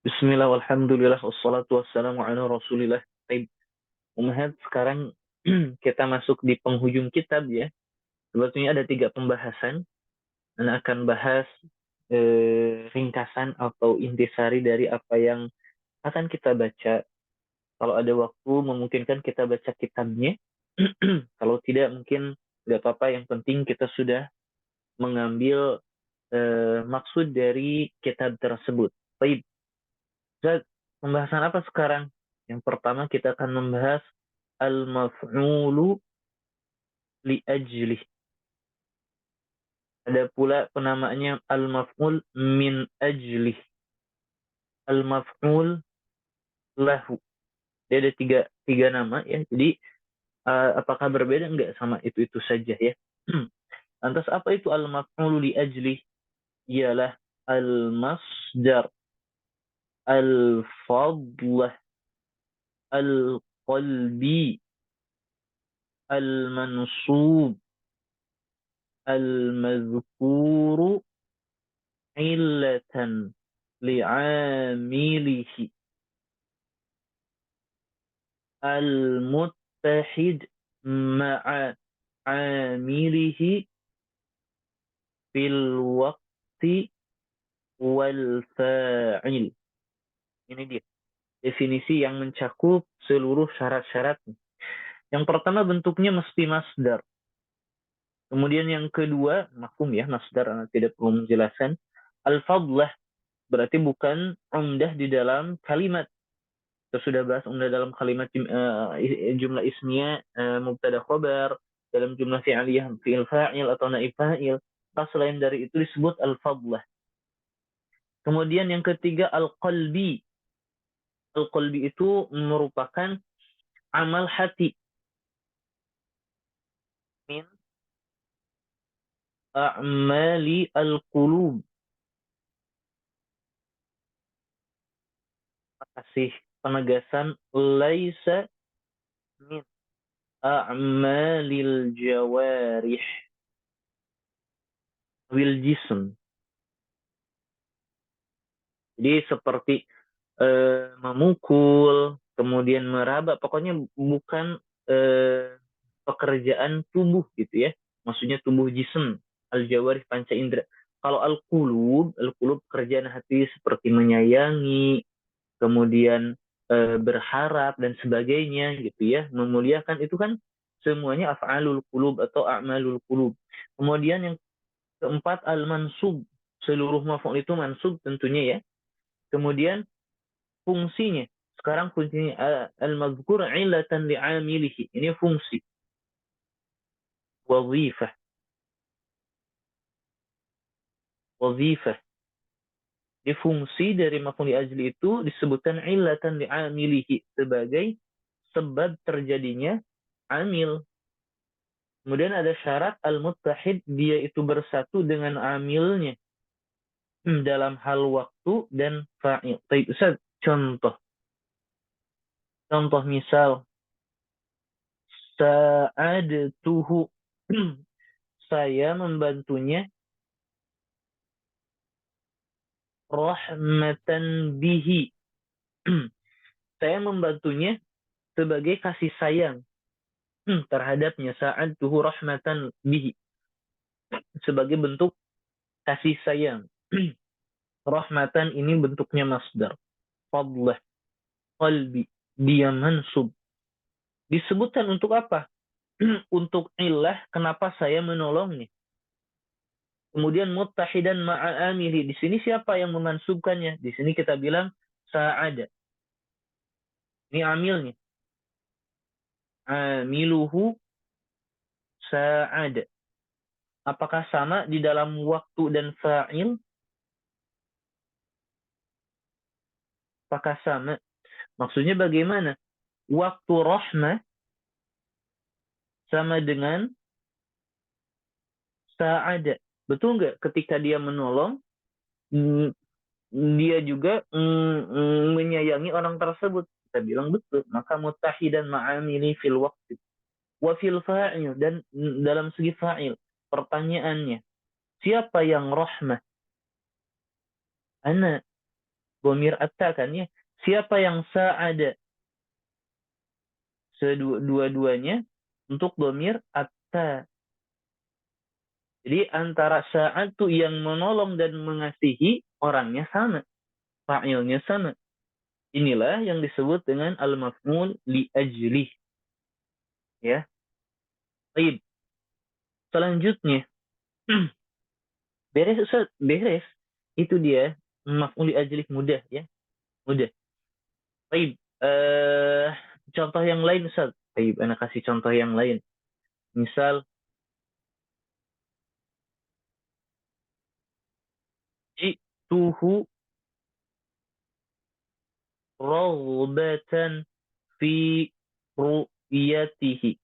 Bismillah, walhamdulillah, wassalatu wassalamu ala rasulillah. Baik, Umahat, sekarang kita masuk di penghujung kitab ya. Sebetulnya ada 3 pembahasan. Dan akan bahas ringkasan atau intisari dari apa yang akan kita baca. Kalau ada waktu memungkinkan kita baca kitabnya. Kalau tidak mungkin tidak apa-apa. Yang penting kita sudah mengambil maksud dari kitab tersebut. Baik, Zat, pembahasan apa sekarang? Yang pertama kita akan membahas al-maf'ulu li ajlih. Ada pula penamaannya al-maf'ul min ajlih. Al-maf'ul lahu. Dia ada tiga nama ya. Jadi apakah berbeda? Enggak, sama itu saja ya. Lantas apa itu al-maf'ulu li ajlih? Ialah al-masdar, al-fadlah, al-qalbi, al-mansub, al-mazkuru illatan li'amilihi al-muttahid ma'a amilihi fil waqti wal fa'il. Ini dia definisi yang mencakup seluruh syarat-syarat. Yang pertama bentuknya mesti masdar. Kemudian yang kedua, mafhum ya, masdar tidak perlu menjelaskan. Al-fadlah berarti bukan umdah di dalam kalimat. Kita sudah bahas umdah dalam kalimat jumlah ismiyah, mubtada khobar, dalam jumlah fi'aliyah, fi'il fa'il atau naib fa'il. Pas selain dari itu disebut al-fadlah. Kemudian yang ketiga al-qalbi. Al-qalbi itu merupakan amal hati. Min a'mali al-qulub. Kasih penegasan laisa min a'malil jawarih wil jism. Jadi seperti memukul, kemudian meraba, pokoknya bukan pekerjaan tubuh gitu ya. Maksudnya tubuh jism, al-jawarih panca indera. Kalau al-qulub pekerjaan hati seperti menyayangi, kemudian berharap dan sebagainya gitu ya. Memuliakan itu kan semuanya af'alul qulub atau a'malul qulub. Kemudian yang keempat al-mansub. Seluruh maf'ul itu mansub tentunya ya. Kemudian fungsinya. Sekarang fungsinya al-mazkur illatan li'amilihi. Ini fungsi. Wazifah. Wazifah. Di fungsi dari maf'ul ajli itu disebutkan illatan li'amilihi sebagai sebab terjadinya amil. Kemudian ada syarat al-muttahid, dia itu bersatu dengan amilnya dalam hal waktu dan fa'il. Baik, Ustaz, contoh. Contoh misal sa'adtuhu. Saya membantunya rahmatan bihi. Saya membantunya sebagai kasih sayang terhadapnya. Sa'adtuhu rahmatan bihi. Sebagai bentuk kasih sayang. Rahmatan ini bentuknya masdar. Fadlah. Qalbi. Dia mansub. Disebutkan untuk apa? Untuk ilah kenapa saya menolongnya. Kemudian muttahidan ma'amili. Di sini siapa yang memansubkannya? Di sini kita bilang sa'ada. Ini amilnya. Amiluhu sa'ada. Apakah sama di dalam waktu dan fa'il? Apakah sama? Maksudnya bagaimana? Waktu rahmah sama dengan sa'ada. Betul nggak? Ketika dia menolong, dia juga menyayangi orang tersebut. Kita bilang betul. Maka mutahidan ma'amili fil waqti. Wa fil fa'il. Dan dalam segi fa'il. Pertanyaannya. Siapa yang rahmah? Ana. Dhamir atta kan ya. Siapa yang sa'ada? Dua-duanya untuk dhamir atta. Jadi antara sa'atu yang menolong dan mengasihi orangnya sama. Fa'ilnya sama. Inilah yang disebut dengan al-maf'ul li ajlih. Ya. Baik. Selanjutnya. Beres Ustaz, beres. Itu dia maf'ul li ajlih mudah ya. Mudah. Baik. Contoh yang lain Ustaz. Baik, anak kasih contoh yang lain. Misal ji'tuhu raghbatan fi ru'yatihi.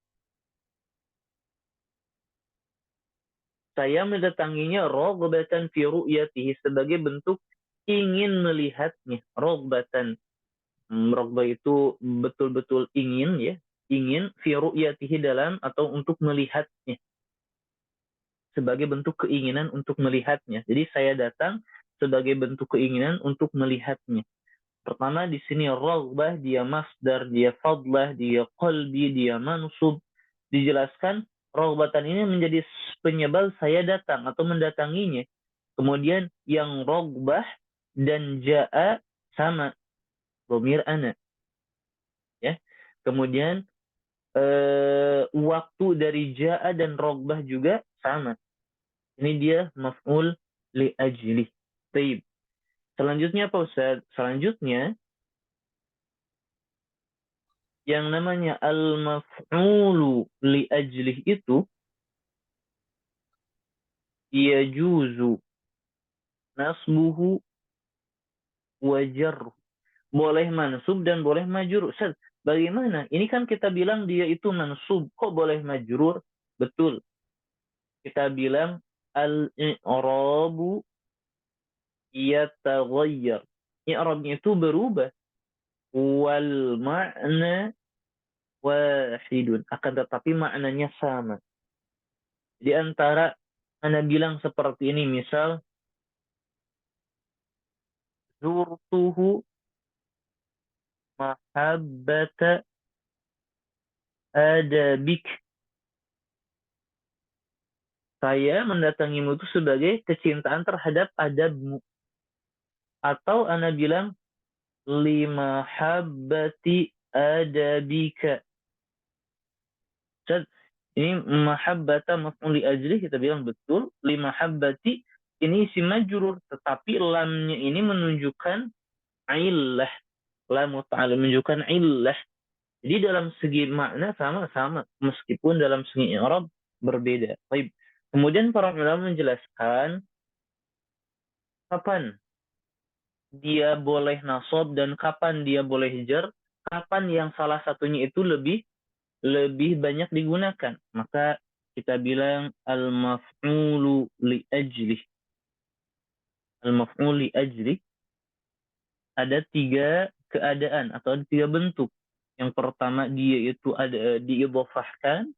Saya mendatanginya raghbatan fi ru'yatihi sebagai bentuk ingin melihatnya. Raghbatan. Raghbah itu betul-betul ingin ya. Ingin fi ru'yatihi dalam atau untuk melihatnya. Sebagai bentuk keinginan untuk melihatnya. Jadi saya datang sebagai bentuk keinginan untuk melihatnya. Pertama di sini raghbah, dia masdar, dia fadlah, dia qalbi, dia mansub. Dijelaskan raghbatan ini menjadi penyebab saya datang atau mendatanginya. Kemudian yang raghbah dan ja'a sama, dhamir ana ya. Kemudian waktu dari ja'a dan raghbah juga sama. Ini dia maf'ul li ajli. Baik. Selanjutnya apa Ustaz? Selanjutnya yang namanya al-maf'ulu li ajlih itu yajuzu nasbuhu wa jarruh. Boleh mansub dan boleh majrur. Ustaz, bagaimana? Ini kan kita bilang dia itu mansub, kok boleh majrur? Betul. Kita bilang al-i'rabu yataghayyar. I'rabnya itu berubah. Wal ma'na wahidun. Akan tetapi maknanya sama. Di antara Anda bilang seperti ini, misal zurtuhu mahabbata adabik. Saya mendatangimu itu sebagai kecintaan terhadap adabmu. Atau Anda bilang limahabbati adabika. Ini mahabbata maf'ul li ajli kita bilang betul. Limahabbati ini isim majrur, tetapi lamnya ini menunjukkan illah. Lam ta'ala menunjukkan illah. Jadi dalam segi makna sama-sama, meskipun dalam segi i'rab berbeda. Baik. Kemudian para ulama menjelaskan kapan dia boleh nasab dan kapan dia boleh jar, kapan yang salah satunya itu lebih banyak digunakan. Maka kita bilang al-maf'ulu li ajli. Al-maf'ul li ajli ada tiga keadaan atau ada tiga bentuk. Yang pertama dia itu ada diidhafahkan,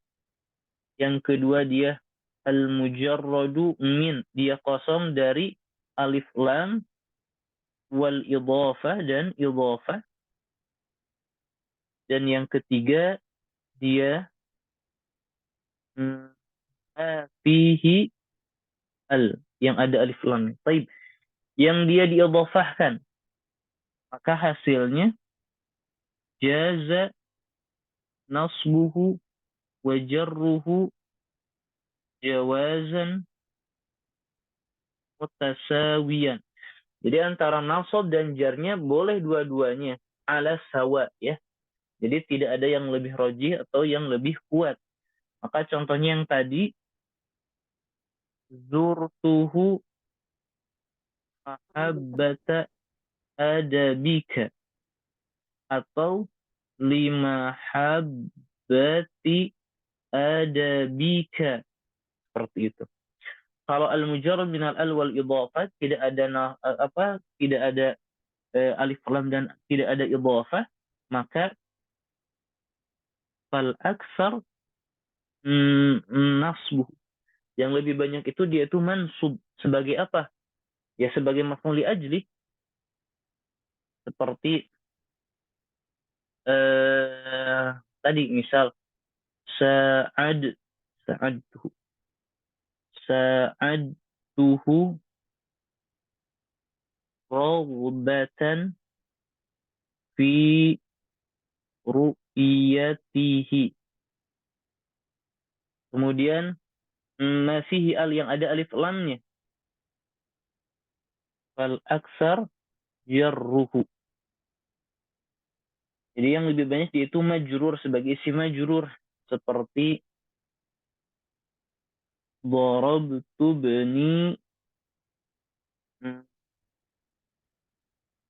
yang kedua dia al-mujarradu min, dia kosong dari alif lam wal idhafah dan idhafah, dan yang ketiga dia fihi al, yang ada alif lam. Baik, yang dia diidhafahkan maka hasilnya jaza nasbuhu wa jarruhu jawazan mutasawiyan. Jadi antara nasab dan jarnya boleh dua-duanya ala sawa ya. Jadi tidak ada yang lebih rajih atau yang lebih kuat. Maka contohnya yang tadi zurtuhu mahabbata adabika atau lima habbati adabika, seperti itu. Kalau al-mujarrad min al wal idhafah tidak ada tidak ada alif lam dan tidak ada idhafah, maka fal aksar nasbuh. Yang lebih banyak itu dia itu mansub sebagai apa? Ya sebagai maf'ul li ajli. Seperti tadi misal sa'ad sa'adtuhu sa'adtuhu raghbatan fi ru'iyatihi. Kemudian ma fihi al yang ada alif lamnya. Fal aksar jarruhu. Jadi yang lebih banyak yaitu majrur sebagai isim majrur. Seperti darabtu bani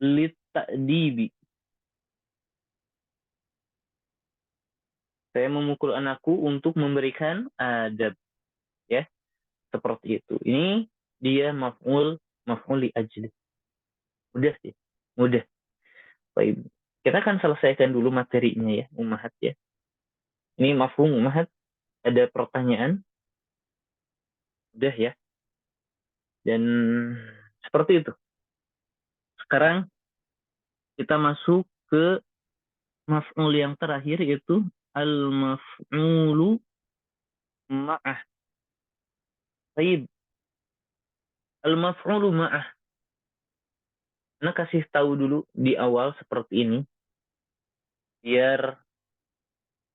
lita'dibi. Saya memukul anakku untuk memberikan adab. Ya, seperti itu. Ini dia maf'ul li ajli. Mudah sih. Mudah. Baik. Kita akan selesaikan dulu materinya ya, ummahat ya. Ini mafhum ummahat. Ada pertanyaan? Udah ya. Dan seperti itu. Sekarang kita masuk ke maf'ul yang terakhir yaitu al-maf'ulu ma'ah. Baik. Al-maf'ulu ma'ah. Nah, kasih tahu dulu di awal seperti ini biar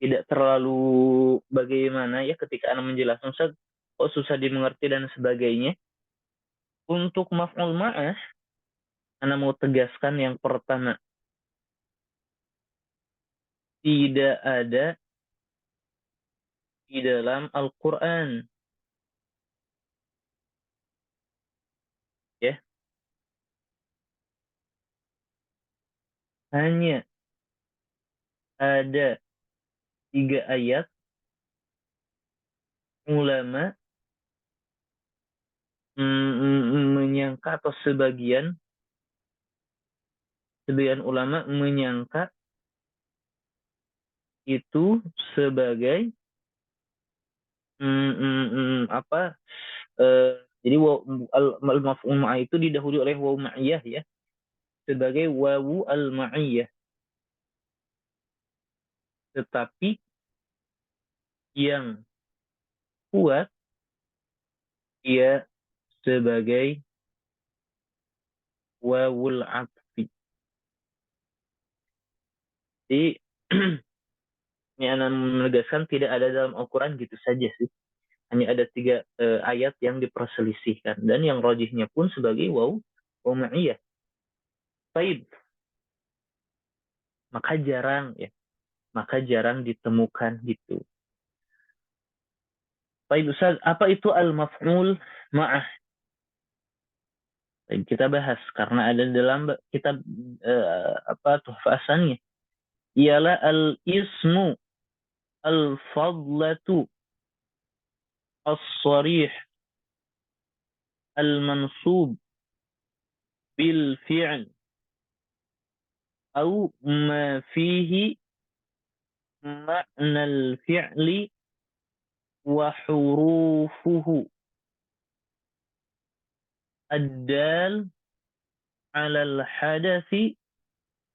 tidak terlalu bagaimana ya ketika Anda menjelaskan kok susah dimengerti dan sebagainya. Untuk maf'ul ma'ah, Anda mau tegaskan yang pertama, tidak ada di dalam Al-Quran. Ya, hanya ada 3 ayat ulama menyangka atau sebagian ulama menyangka itu sebagai apa jadi al-maf'ul ma'ah itu didahului oleh wawu ma'iyah ya sebagai wawu al-ma'iyah, tetapi yang kuat ia sebagai wawul atfi. Jadi ini anak menegaskan tidak ada dalam Al-Quran gitu saja sih. Hanya ada 3 ayat yang diperselisihkan dan yang rajihnya pun sebagai wawu ma'iyah. Baik, maka jarang ditemukan gitu. Baik Ustaz, apa itu al-maf'ul ma'ah? Kita bahas karena ada dalam kitab Tuhfah Asaniyah. Ialah al-ismu al-fadlatu as-sarih al-mansub bil fi'l أو ما فيه معنى الفعل وحروفه الدال على الحدث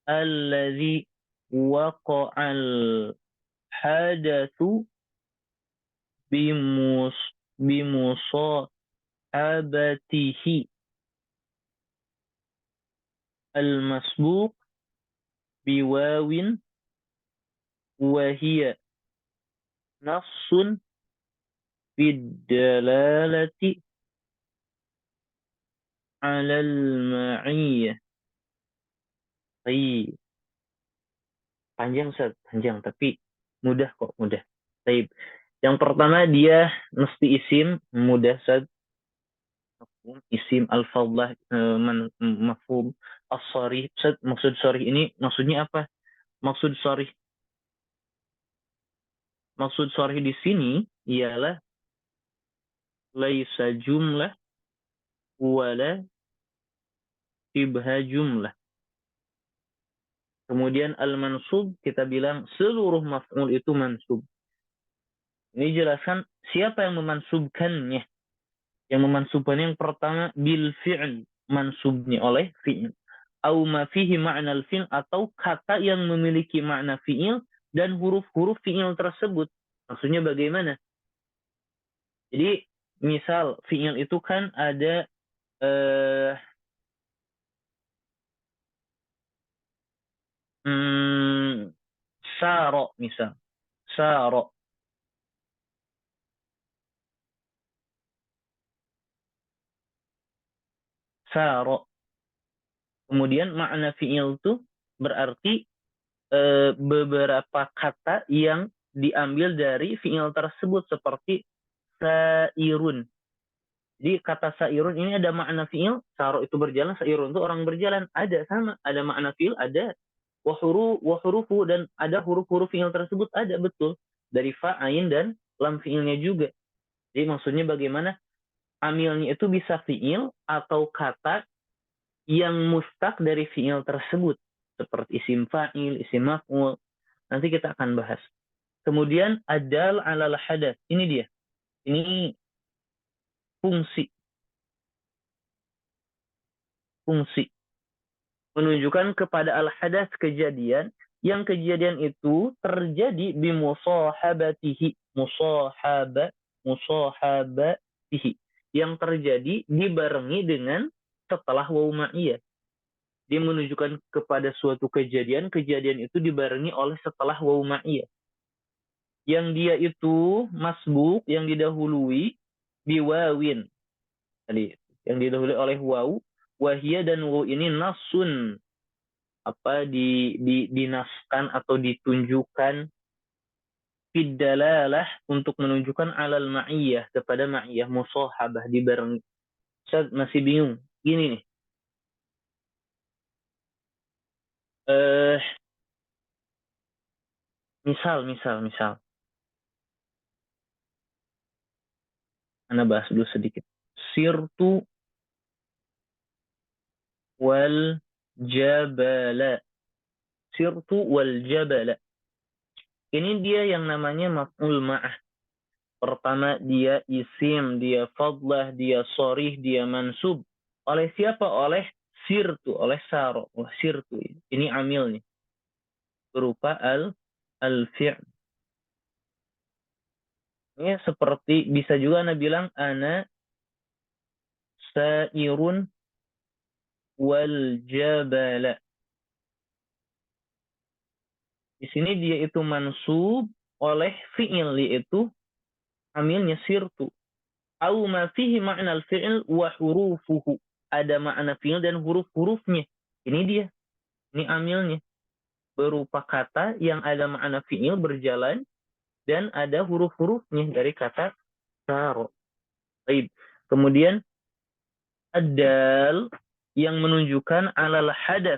الذي وقع الحدث بمصاحبته المسبوق بواو وهي نص في الدلالة على المعية. Baik. Panjang Ustaz, panjang tapi mudah kok, mudah. Baik. Yang pertama dia mesti isim, mudah Ustaz. Isim al-fadlah mafhum as-sharih. Ustaz, maksud sharih ini maksudnya apa? Maksud sharih di sini ialah laisa jumlah wala shibha jumlah. Kemudian al-mansub kita bilang seluruh maf'ul itu mansub. Ini jelaskan siapa yang memansubkannya. Yang memansubkannya yang pertama bil fi'l, mansubnya oleh fi'l. au ma fihi ma'nal fi'il, atau kata yang memiliki makna fi'il dan huruf-huruf fi'il tersebut. Maksudnya bagaimana? Jadi misal fi'il itu kan ada eh, hmm, saro misal. Saro, saro. Kemudian makna fi'il itu berarti beberapa kata yang diambil dari fi'il tersebut seperti sairun. Jadi kata sairun ini ada makna fi'il, saro itu berjalan, sairun itu orang berjalan. Ada sama, ada makna fi'il, ada wahurufu, dan ada huruf-huruf fi'il tersebut, ada betul. Dari fa, ain, dan lam fi'ilnya juga. Jadi maksudnya bagaimana amilnya itu bisa fi'il atau kata yang mustaq dari fi'il tersebut. Seperti isim fa'il, isim maf'ul. Nanti kita akan bahas. Kemudian adal alal hadas. Ini dia. Ini fungsi. Fungsi. Menunjukkan kepada al-hadas, kejadian. Yang kejadian itu terjadi bimusahabatihi. Musahabatihi. Yang terjadi dibarengi dengan setelah waw ma'iyah. Dia menunjukkan kepada suatu kejadian. Kejadian itu dibarengi oleh setelah waw ma'iyah. Yang dia itu masbuk, yang didahului biwawin. Tadi yang didahului oleh waw, wahia, dan waw ini nasun, apa dinaskan atau ditunjukkan fidalalah, untuk menunjukkan alal ma'iyah, kepada ma'iyah, musahabah, dibarengi. Saya masih bingung. Gini nih. Eh misal. Anda bahas dulu sedikit. Sirtu wal jabala. Sirtu wal jabala. Ini dia yang namanya maf'ul ma'ah. Pertama dia isim, dia fadlah, dia sorih, dia mansub. Oleh siapa? Oleh sirtu, oleh saro. Oh, sirtu. Ini amilnya. Berupa al-fi'l. Ini seperti bisa juga Anda bilang ana sairun wal jabala. Di sini dia itu mansub oleh fi'il, yaitu amilnya sirtu. Au ma fihi ma'na al-fi'il wa hurufuhu. Ada makna fi'il dan huruf-hurufnya. Ini dia. Ini amilnya. Berupa kata yang ada makna fi'il berjalan dan ada huruf-hurufnya dari kata saro. Baik. Kemudian adal yang menunjukkan alal hadas,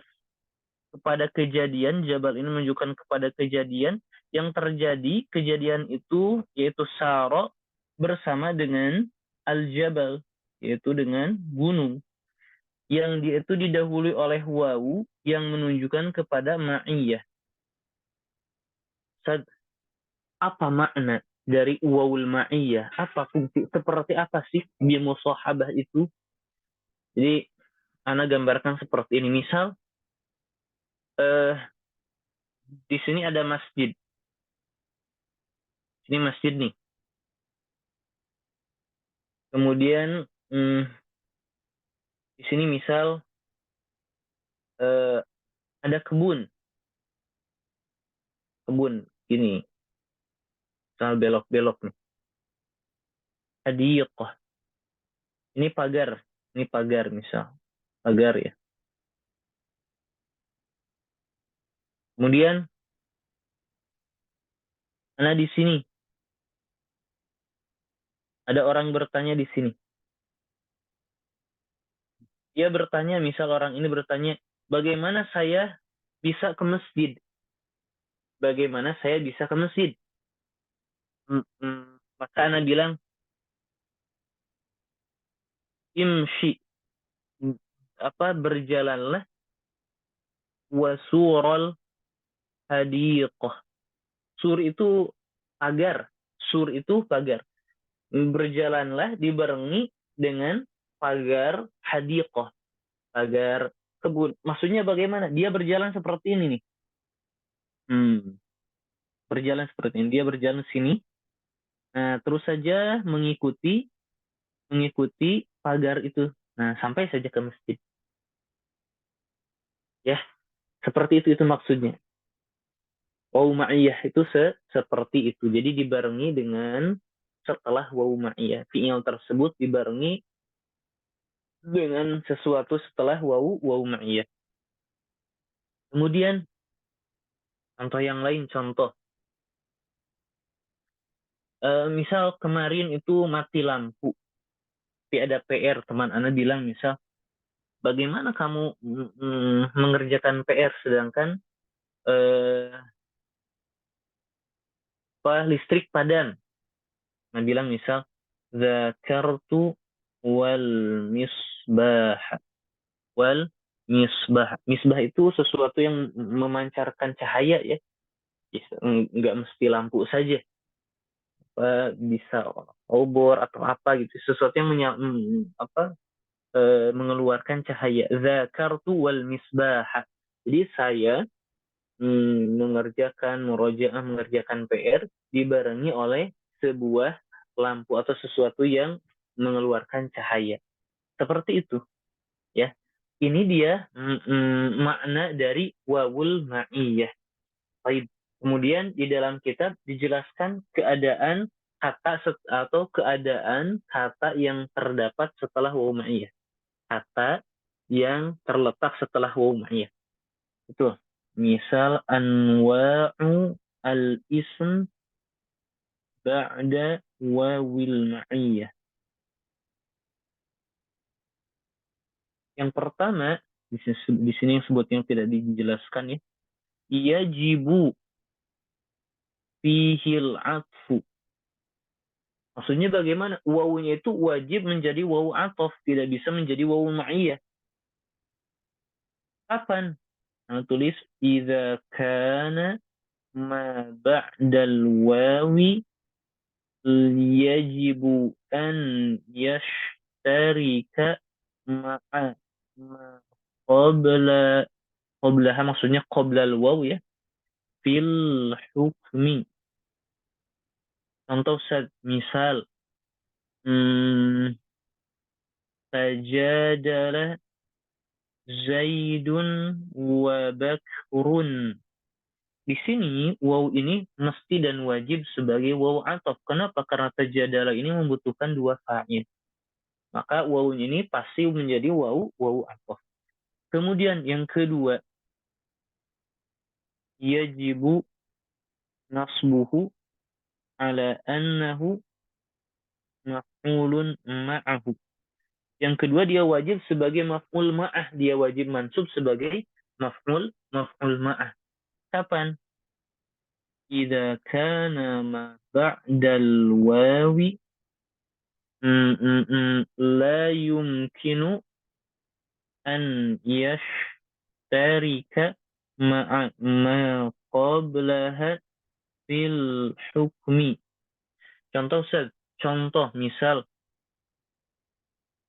kepada kejadian. Jabal ini menunjukkan kepada kejadian yang terjadi. Kejadian itu yaitu saro bersama dengan al-jabal, yaitu dengan gunung. Yang dia itu didahului oleh wawu yang menunjukkan kepada ma'iyah. Apa makna dari wawul ma'iyah? Apa fungsi? Seperti apa sih bimusahabah itu? Jadi, Ana gambarkan seperti ini. Misal, eh, di sini ada masjid. Ini masjid nih. Kemudian, di sini misal eh, ada kebun. Kebun, gini. Misal belok-belok nih. Hadiqah. Ini pagar. Ini pagar misal. Pagar ya. Kemudian, Ana di sini. Ada orang bertanya di sini. Dia bertanya, misal orang ini bertanya, bagaimana saya bisa ke masjid? Bagaimana saya bisa ke masjid? Maka Ana bilang, imshi. Berjalanlah, wasurul hadiqah. Sur itu pagar. Sur itu pagar. Berjalanlah dibarengi dengan pagar hadiqah. Pagar kebun. Maksudnya bagaimana? Dia berjalan seperti ini nih. Berjalan seperti ini. Dia berjalan sini. Nah, terus saja mengikuti pagar itu. Nah, sampai saja ke masjid. Ya, seperti itu maksudnya. Waw ma'iyah itu seperti itu. Jadi dibarengi dengan setelah waw ma'iyah. Fi'il tersebut dibarengi dengan sesuatu setelah waw ma'iyah. Kemudian contoh yang lain, contoh. Misal kemarin itu mati lampu. Tapi ada PR, teman Anda bilang misal, bagaimana kamu mengerjakan PR sedangkan listrik padam? Nah, bilang misal, Zakartu wal misbah. Wal misbah. Misbah itu sesuatu yang memancarkan cahaya ya. Nggak mesti lampu saja. Bisa obor atau apa gitu. Sesuatu yang mengeluarkan cahaya. Zakartu wal misbah. Jadi saya mengerjakan PR dibarengi oleh sebuah lampu atau sesuatu yang mengeluarkan cahaya. Seperti itu, ya. Ini dia makna dari wawul ma'iyah. Baik. Kemudian di dalam kitab dijelaskan keadaan kata yang terdapat setelah wawu ma'iyah. Kata yang terletak setelah wawu ma'iyah. Itu. Misal anwa'u al-ism ba'da wawil ma'iyah. Yang pertama, di sini yang sebutnya tidak dijelaskan ya. Yajibu fihil atfu. Maksudnya bagaimana? Wawunya itu wajib menjadi wawu atof, tidak bisa menjadi wawu ma'iyah. Kapan? Nah, tulis idza kana ma ba'dal wawi yajibu an yashtarika ma'a ma qablaha maksudnya qablal waw ya fil hukmi. Contoh misal tajadala Zaidun wa Bakrun. Di sini waw ini mesti dan wajib sebagai waw atof. Kenapa? Karena tajadala ini membutuhkan dua fa'il. Maka waw ini pasti menjadi waw atof. Kemudian yang kedua, yajibu nasbuhu ala annahu maf'ulun ma'ahu. Yang kedua dia wajib sebagai maf'ul ma'ah, dia wajib mansub sebagai maf'ul ma'ah. Kapan? Idza kana ma ba'dal wawi la yumkinu an yashtarika ma'a ma qablaha fil hukmi. Contoh misal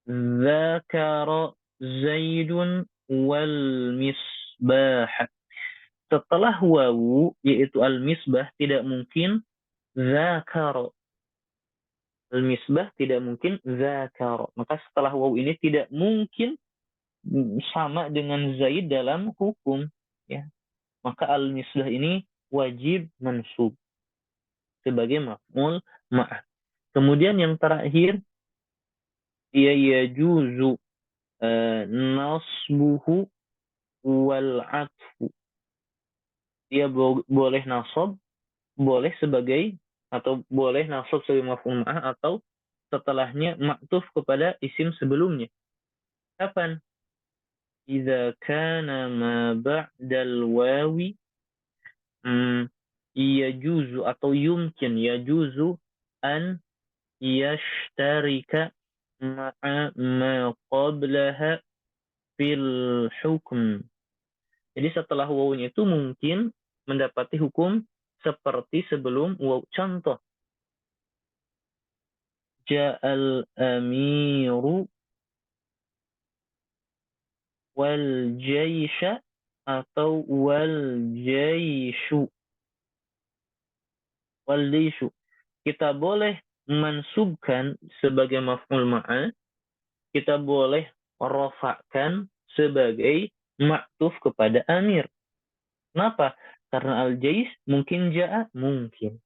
Zakara Zaidun wal misbah. Setelah wawu yaitu al-misbah tidak mungkin zakara. Al-misbah tidak mungkin zakara. Maka setelah wawu ini tidak mungkin sama dengan Zaid dalam hukum ya. Maka al-misbah ini wajib mansub sebagai maf'ul ma'ah. Kemudian yang terakhir yajuzu nasbuhu wal atfu. Dia boleh nasab, boleh sebagai atau boleh nasab sebagai maf'ul ma'ah atau setelahnya ma'tuf kepada isim sebelumnya. Kapan? Idza kana ma ba'dal wawi yajuzu atau yumkin yajuzu an yashtarika ma'a ma qablaha fil hukm. Jadi setelah wawunya itu mungkin mendapati hukum seperti sebelum waw. Contoh. Ja'al amiru wal jaisha atau wal jaishu. Wal jaishu. Kita boleh mansubkan sebagai maf'ul ma'al, kita boleh rafa'kan sebagai ma'tuf kepada amir. Kenapa? Karena al-jais mungkin ja'a, mungkin.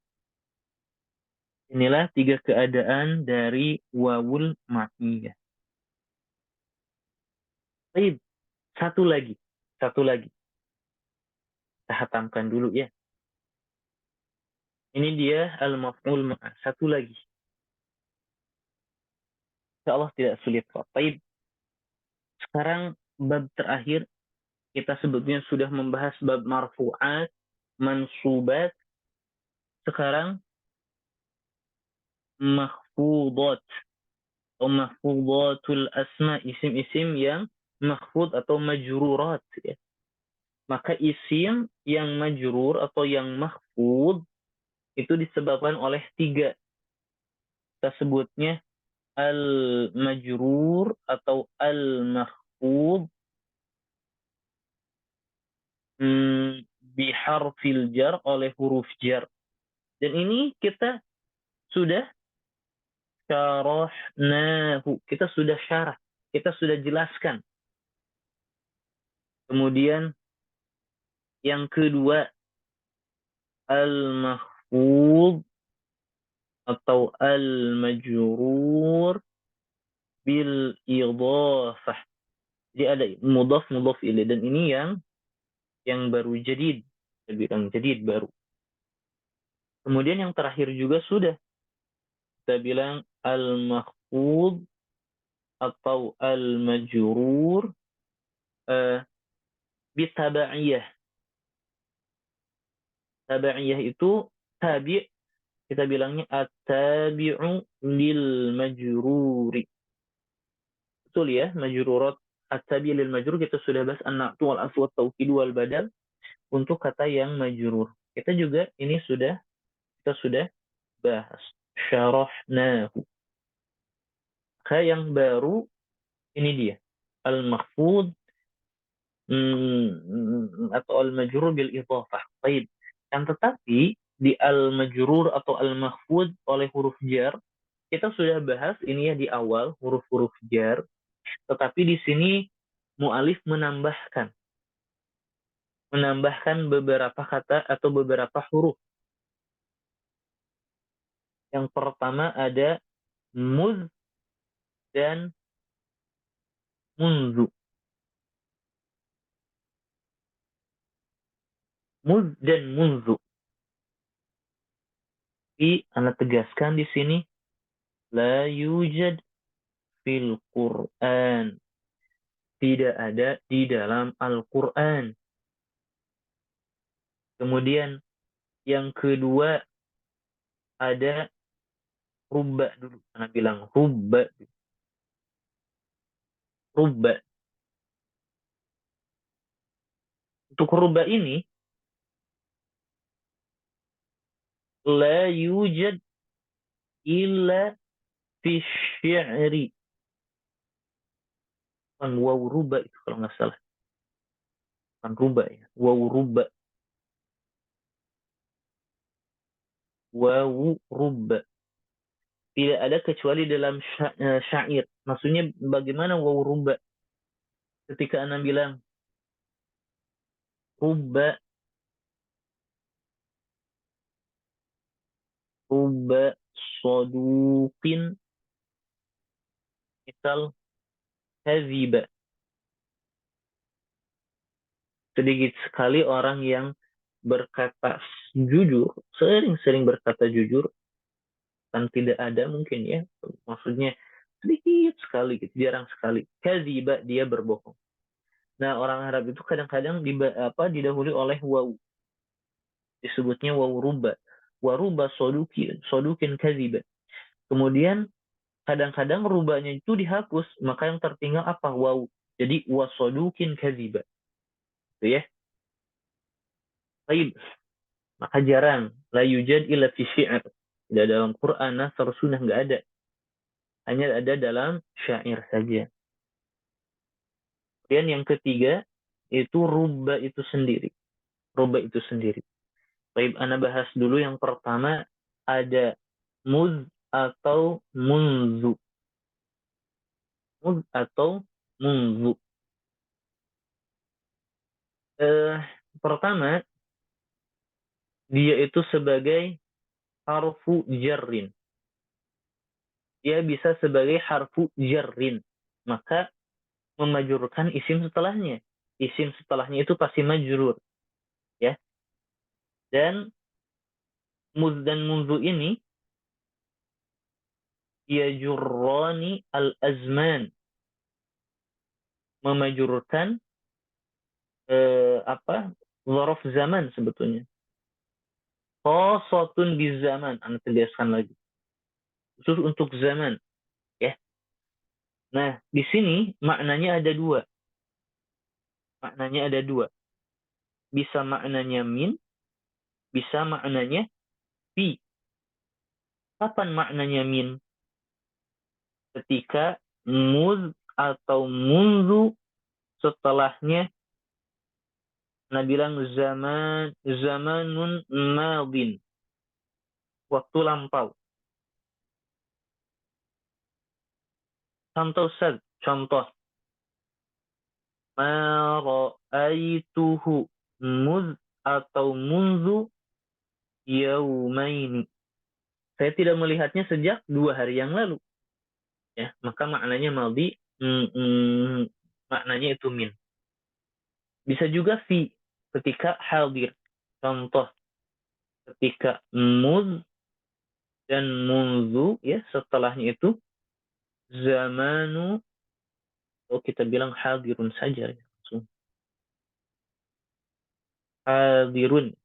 Inilah 3 keadaan dari wawul ma'iyah. Baik, satu lagi. Kita hatamkan dulu ya. Ini dia al-maf'ul ma'al. Satu lagi. Insyaallah tidak sulit kok. Baik. Sekarang bab terakhir, kita sebetulnya sudah membahas bab marfu'at, mansubat. Sekarang mahfudat atau mahfudatul asma, isim-isim yang mahfud atau majrurat ya. Maka isim yang majrur atau yang mahfud itu disebabkan oleh 3. Kita sebutnya al-majrur atau al-mahfud biharfil jar, oleh huruf jar. Dan ini kita sudah syarahnahu, kita sudah syarah, kita sudah jelaskan. Kemudian yang kedua, al-mahfud atau al-majrur bil idhafah. Jadi ada mudhaf ilaih, dan ini yang baru jadid, kita bilang jadid baru. Kemudian yang terakhir juga sudah kita bilang al-mahfud atau al-majrur bitaba'iyah. Taba'iyah itu tabi', kita bilangnya at-tabi'u lil majruri. Betul ya, majrurat at-tabi' lil majrur kita sudah bahas an-na'tu wal asl wat tawkid wal badal untuk kata yang majrur. Kita juga ini kita sudah bahas. Syarahnahu. Maka yang baru ini dia. Al-mahfud atau al-majrur bil idhafah. Baik. Yang tetapi di al-majrur atau al-mahfud oleh huruf jar, kita sudah bahas ini ya di awal huruf-huruf jar. Tetapi di sini mu'alif menambahkan beberapa kata atau beberapa huruf. Yang pertama ada muz dan munzu. Muz dan munzu. Tapi Anda tegaskan di sini la yujad fil Qur'an. Tidak ada di dalam Al-Qur'an. Kemudian yang kedua ada rubba dulu. Anda bilang rubba. Rubba. Untuk rubba ini la yujad illa fi syi'ri. Kan waw rubba itu kalau nggak salah. Kan rubba ya. Waw rubba. Waw rubba. Tidak ada kecuali dalam syair. Maksudnya bagaimana waw rubba? Ketika Anda bilang rubba saduqin, misal kaziba. Sedikit sekali orang yang berkata jujur, sering-sering berkata jujur, kan tidak ada mungkin ya. Maksudnya sedikit sekali, gitu, jarang sekali. Kaziba, dia berbohong. Nah, orang Arab itu kadang-kadang didahului oleh waw. Disebutnya waw rubba. Waruba sodukin kaziba. Kemudian kadang-kadang rubanya itu dihapus, maka yang tertinggal apa? Waw. Jadi wasodukin kaziba. Itu ya. Baik. Maka jarang. La yujad illa fi syi'r. Tidak dalam Quran, nasr, sunnah nggak ada. Hanya ada dalam syair saja. Kemudian yang ketiga itu ruba itu sendiri. Ruba itu sendiri. Baik, Ana bahas dulu yang pertama ada muz atau munzu. Muz atau munzu. Eh, Pertama, dia itu sebagai harfu jarrin. Dia bisa sebagai harfu jarrin. Maka memajurkan isim setelahnya. Isim setelahnya itu pasti majrur. Ya. Dan muz dan munzu ini yajurrani al-azman. Memajurkan apa? Zorof zaman sebetulnya. Khosotun di zaman. Anda tegaskan lagi. Khusus untuk zaman. Ya. Nah, di sini maknanya ada dua. Maknanya ada dua. Bisa maknanya min, bisa maknanya fi. Kapan maknanya min? Ketika muz atau munzu setelahnya nah bilang zamanun madin, waktu lampau. Contoh sad, contoh ma ra'aituhu muz atau munzu yaumaini. Saya tidak melihatnya sejak 2 hari yang lalu. Ya, maka maknanya maldi, maknanya itu min. Bisa juga fi ketika hadir. Contoh ketika muz dan munzu ya setelahnya itu zamanu, oh kita bilang hadirun saja ya. Langsung hadirun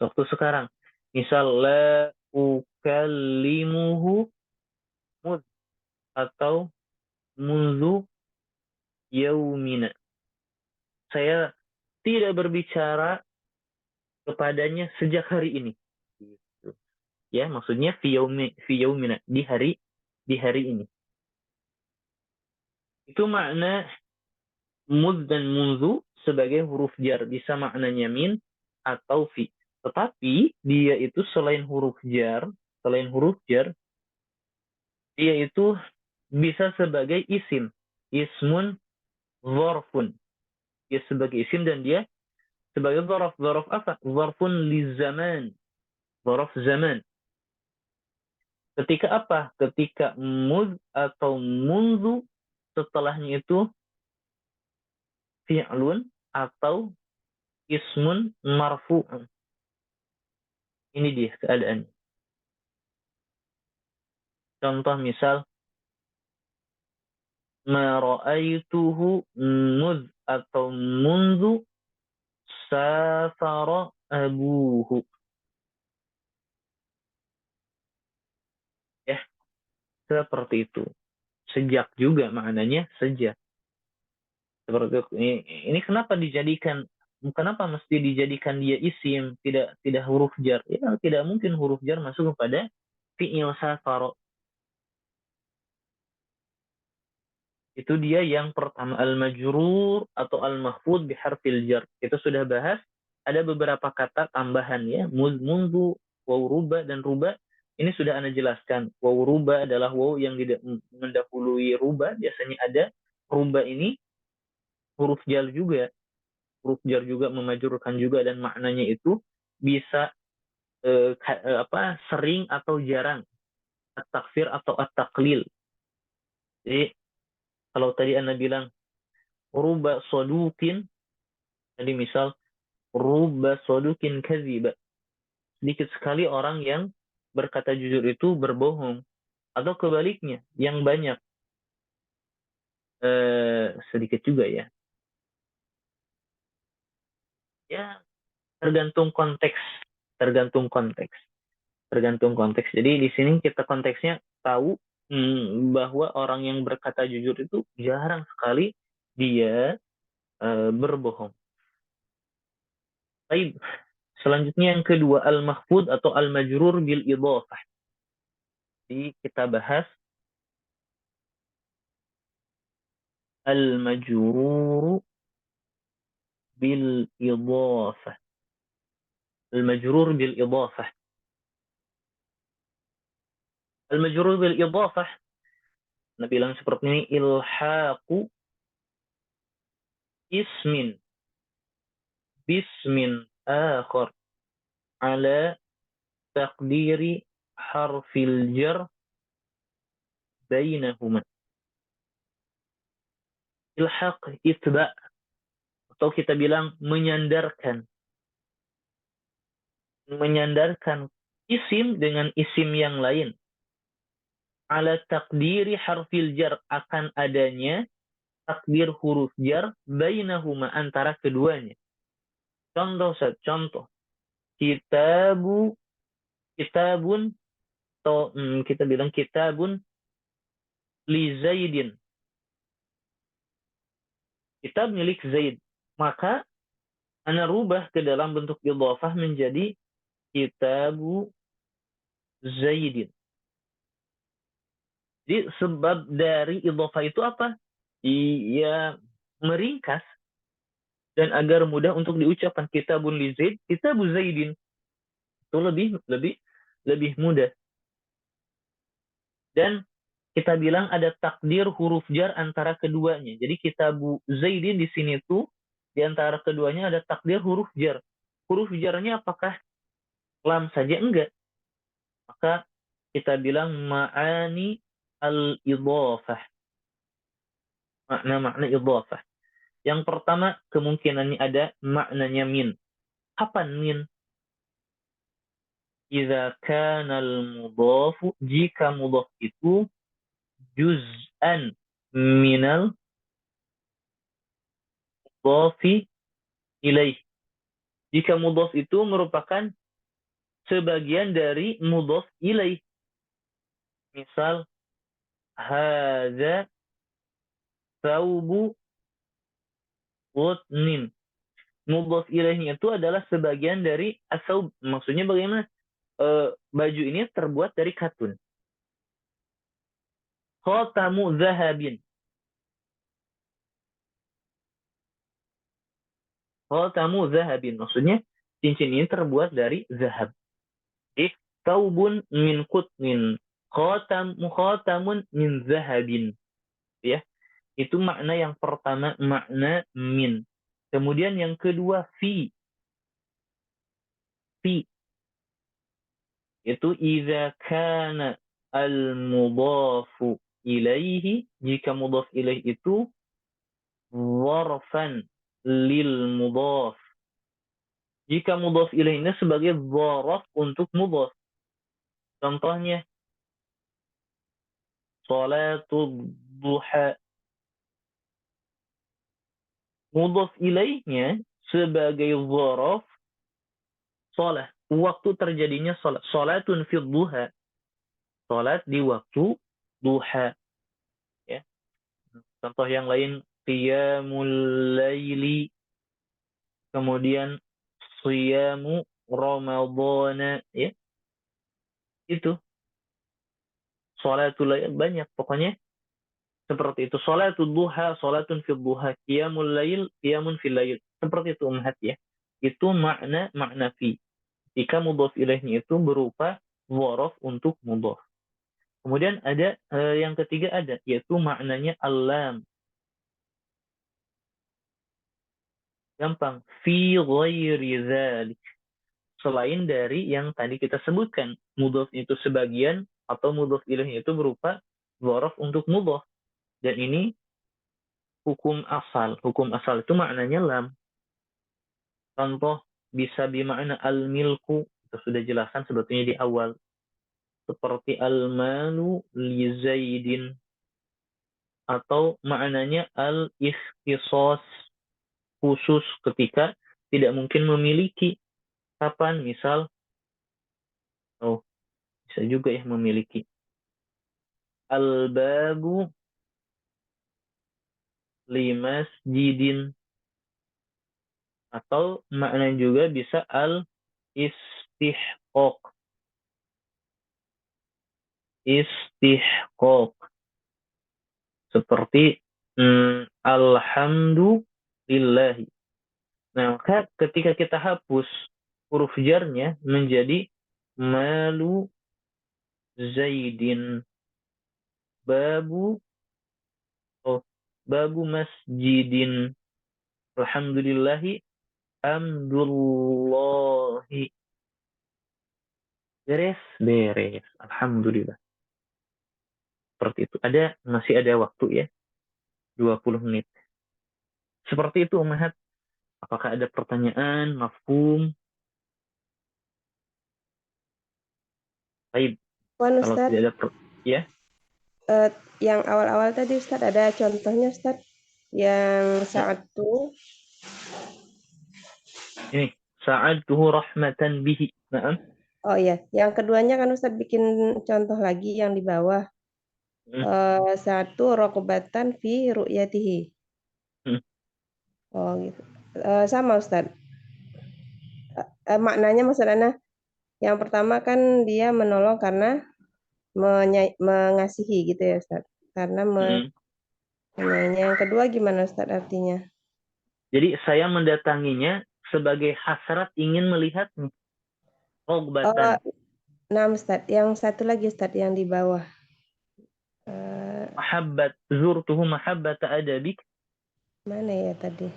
waktu sekarang. Misal la ukallimuhu muz atau munzu yaumina. Saya tidak berbicara kepadanya sejak hari ini. Gitu. Ya, maksudnya fi yaumina, di hari ini. Itu makna mud dan munzu sebagai huruf jar. Bisa maknanya min atau fi. Tetapi dia itu selain huruf jar, dia itu bisa sebagai isim. Ismun zorfun. Dia sebagai isim dan dia sebagai zorof. Zorof apa? Zorfun li zaman. Zorof zaman. Ketika apa? Ketika mud atau munzu setelahnya itu fi'lun atau ismun marfu'un. Ini dia keadaannya. Contoh misal ma ra'aituhu muz atau munzu safara abuhu. Ya, seperti itu. Sejak juga maknanya sejak. Seperti itu. Ini kenapa mesti dijadikan dia isim, tidak huruf jar? Ya, tidak mungkin huruf jar masuk kepada fi'il safara. Itu dia yang pertama al-majrur atau al-mahfud biharfil jar. Kita sudah bahas ada beberapa kata tambahan ya, mundu, waw ruba dan ruba. Ini sudah Anda jelaskan. Waw ruba adalah waw yang mendahului ruba, biasanya ada. Ruba ini huruf jar juga. Huruf jar juga memajurkan juga dan maknanya itu bisa sering atau jarang. At-takfir atau at-taklil. Jadi kalau tadi Anda bilang ruba sodukin, jadi misal ruba sodukin kaziba. Sedikit sekali orang yang berkata jujur itu berbohong. Atau kebaliknya, yang banyak. Sedikit juga ya. Ya, tergantung konteks. Tergantung konteks. Tergantung konteks. Jadi di sini kita konteksnya tahu bahwa orang yang berkata jujur itu jarang sekali dia berbohong. Baik, selanjutnya yang kedua, al-mahfud atau al-majrur bil idhafah. Jadi kita bahas al-majruru bil idhafah. Al-majrur bil idhafah. Al-majrur bil idhafah. Nah, bilang seperti ini, ilhaqu ismin bismin akhar ala taqdiri harfil jar bainahuma. Ilhaq itba, atau kita bilang menyandarkan isim dengan isim yang lain, ala takdiri harfil jar, akan adanya takdir huruf jar bainahuma, antara keduanya. Contoh kitabu, kitabun, atau kita bilang kitabun li Zaidin, kitab milik Zaid, maka ana rubah ke dalam bentuk idhafah menjadi kitabu Zaidin. Jadi sebab dari idhafah itu apa? Ia meringkas dan agar mudah untuk diucapkan, kitabun li Zaid, kitabu Zaidin. Itu lebih lebih lebih mudah. Dan kita bilang ada takdir huruf jar antara keduanya. Jadi kitabu Zaidin di sini tuh di antara keduanya ada takdir huruf jar. Huruf jarnya apakah lam saja? Enggak. Maka kita bilang ma'ani al-idhafah. Makna-makna idhafah. Yang pertama, kemungkinannya ada maknanya min. Kapan min? Idza kana al-mudhafu, jika mudhaf itu juz'an minal mudhafi ilaih. Jika mudhaf itu merupakan sebagian dari mudhaf ilaih. Misal, hadza thawbu qutnin. Mudhaf ilaihnya itu adalah sebagian dari as-thawb. Maksudnya bagaimana? Baju ini terbuat dari katun. Khatamu zahabin. Khatamu zahabin. Maksudnya cincin ini terbuat dari zahab. Jadi, taubun min qutnin. Khatamun min zahabin. Ya. Itu makna yang pertama, makna min. Kemudian yang kedua, fi. Fi. Itu idza kana al-mudhafu ilaihi, jika mudhaf ilaih itu dharfan lil mudhaf. Jika mudhaf ilaihnya sebagai dharaf untuk mudhaf. Contohnya, salatul duha. Mudhaf ilaihnya sebagai dharaf salat. Waktu terjadinya salat. Salatun fi duha. Salat di waktu duha. Ya. Contoh yang lain, qiyamul laili. Kemudian siyamu ramadhana. Ya. Itu. Salatul lail banyak. Pokoknya seperti itu. Salatul duha, salatun fi duha. Qiyamul lail, qiyamun fil lail. Seperti itu umhat ya. Itu makna fi. Jika mudhaf ilaihnya itu berupa dzaraf untuk mudhaf. Kemudian ada yang ketiga ada, yaitu maknanya al-lam. Gampang. Fi ghairi dzalik. Selain dari yang tadi kita sebutkan, mudhaf itu sebagian atau mudhaf ilaihnya itu berupa dzaraf untuk mudhaf. Dan ini hukum asal. Hukum asal itu maknanya lam. Contoh bisa bermakna al-milku, itu sudah jelaskan sebetulnya di awal. Seperti al-malu li Zaidin, atau maknanya al-ikhtisas, khusus ketika tidak mungkin memiliki. Kapan? Misal, bisa juga ya memiliki. Al-babu li masjidin, atau maknanya juga bisa al-istihqaq. Istihqaq. Seperti alhamdulillahi. Nah, maka ketika kita hapus huruf jarnya menjadi malu Zaidin, babu, oh, babu masjidin, alhamdulillahi, hamdullahi. Beres, beres. Alhamdulillah. Seperti itu. Masih ada waktu ya, 20 menit. Seperti itu, Umahat. Apakah ada pertanyaan, mafhum? Baik. Wan Kalau Ustadz, tidak ada ya. yang awal-awal tadi Ustadz ada contohnya Ustadz yang Nah, saat tuh. ini sa'adtuhu rahmatan bihi. Nah, Oh iya, yang keduanya kan Ustadz bikin contoh lagi yang di bawah. hmm, Satu rokobatan fi ru'yatihi. hmm. Oh gitu. Sama Ustadz. Maknanya maksudnya yang pertama kan dia menolong karena mengasihi gitu ya Ustadz. Karena Hmm. menyayangi. Yang kedua gimana Ustadz artinya? Jadi saya mendatanginya sebagai hasrat ingin melihat Oh, rogbatan. nah Ustadz. Yang satu lagi Ustadz yang di bawah. Eh, Mahabbat, zurtuhu mahabbata adabik. Mana ya tadi?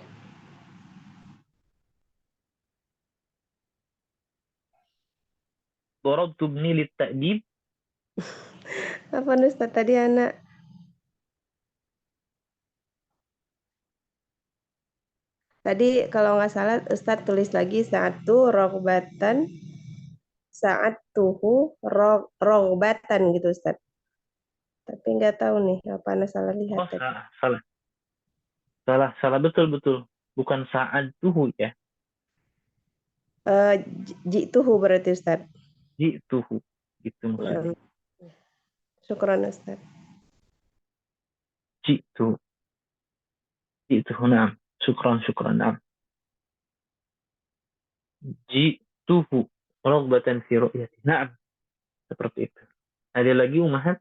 Darabtu bni lit ta'dib. Apa Ustadz tadi anak? Tadi kalau nggak salah Ustadz tulis lagi satu rogbatan saat tuhu rogbatan gitu Ustadz. Tapi nggak tahu nih apa anak salah lihat Oh, tadi. salah, salah. Salah, salah, betul, betul. Bukan saat tuhu ya. Tuhu berarti Ustadz. Tuhu. Gitu Nah, maksudnya. syukran Ustadz. Jitu. Tuhu, naam. Syukran, syukran, naam. Tuhu. Rogbatan fi ru'yati. Naam. Seperti itu. Ada lagi umahat?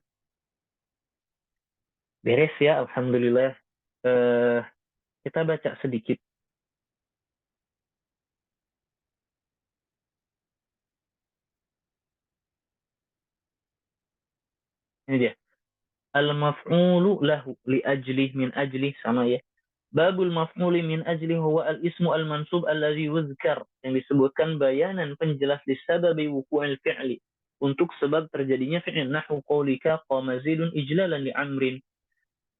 Beres ya, Alhamdulillah. Eh, kita baca sedikit. Ini dia. Al-maf'ulu lahu li ajli min ajli sama ya. Babul maf'uli min ajli huwa al-ismu al-mansub alladhi yuzkar, yang disebutkan bayanan penjelas di sababi wuqu'il fi'li, untuk sebab terjadinya fi'il, nahwu qaulika qama zaidun ijlalan li amrin.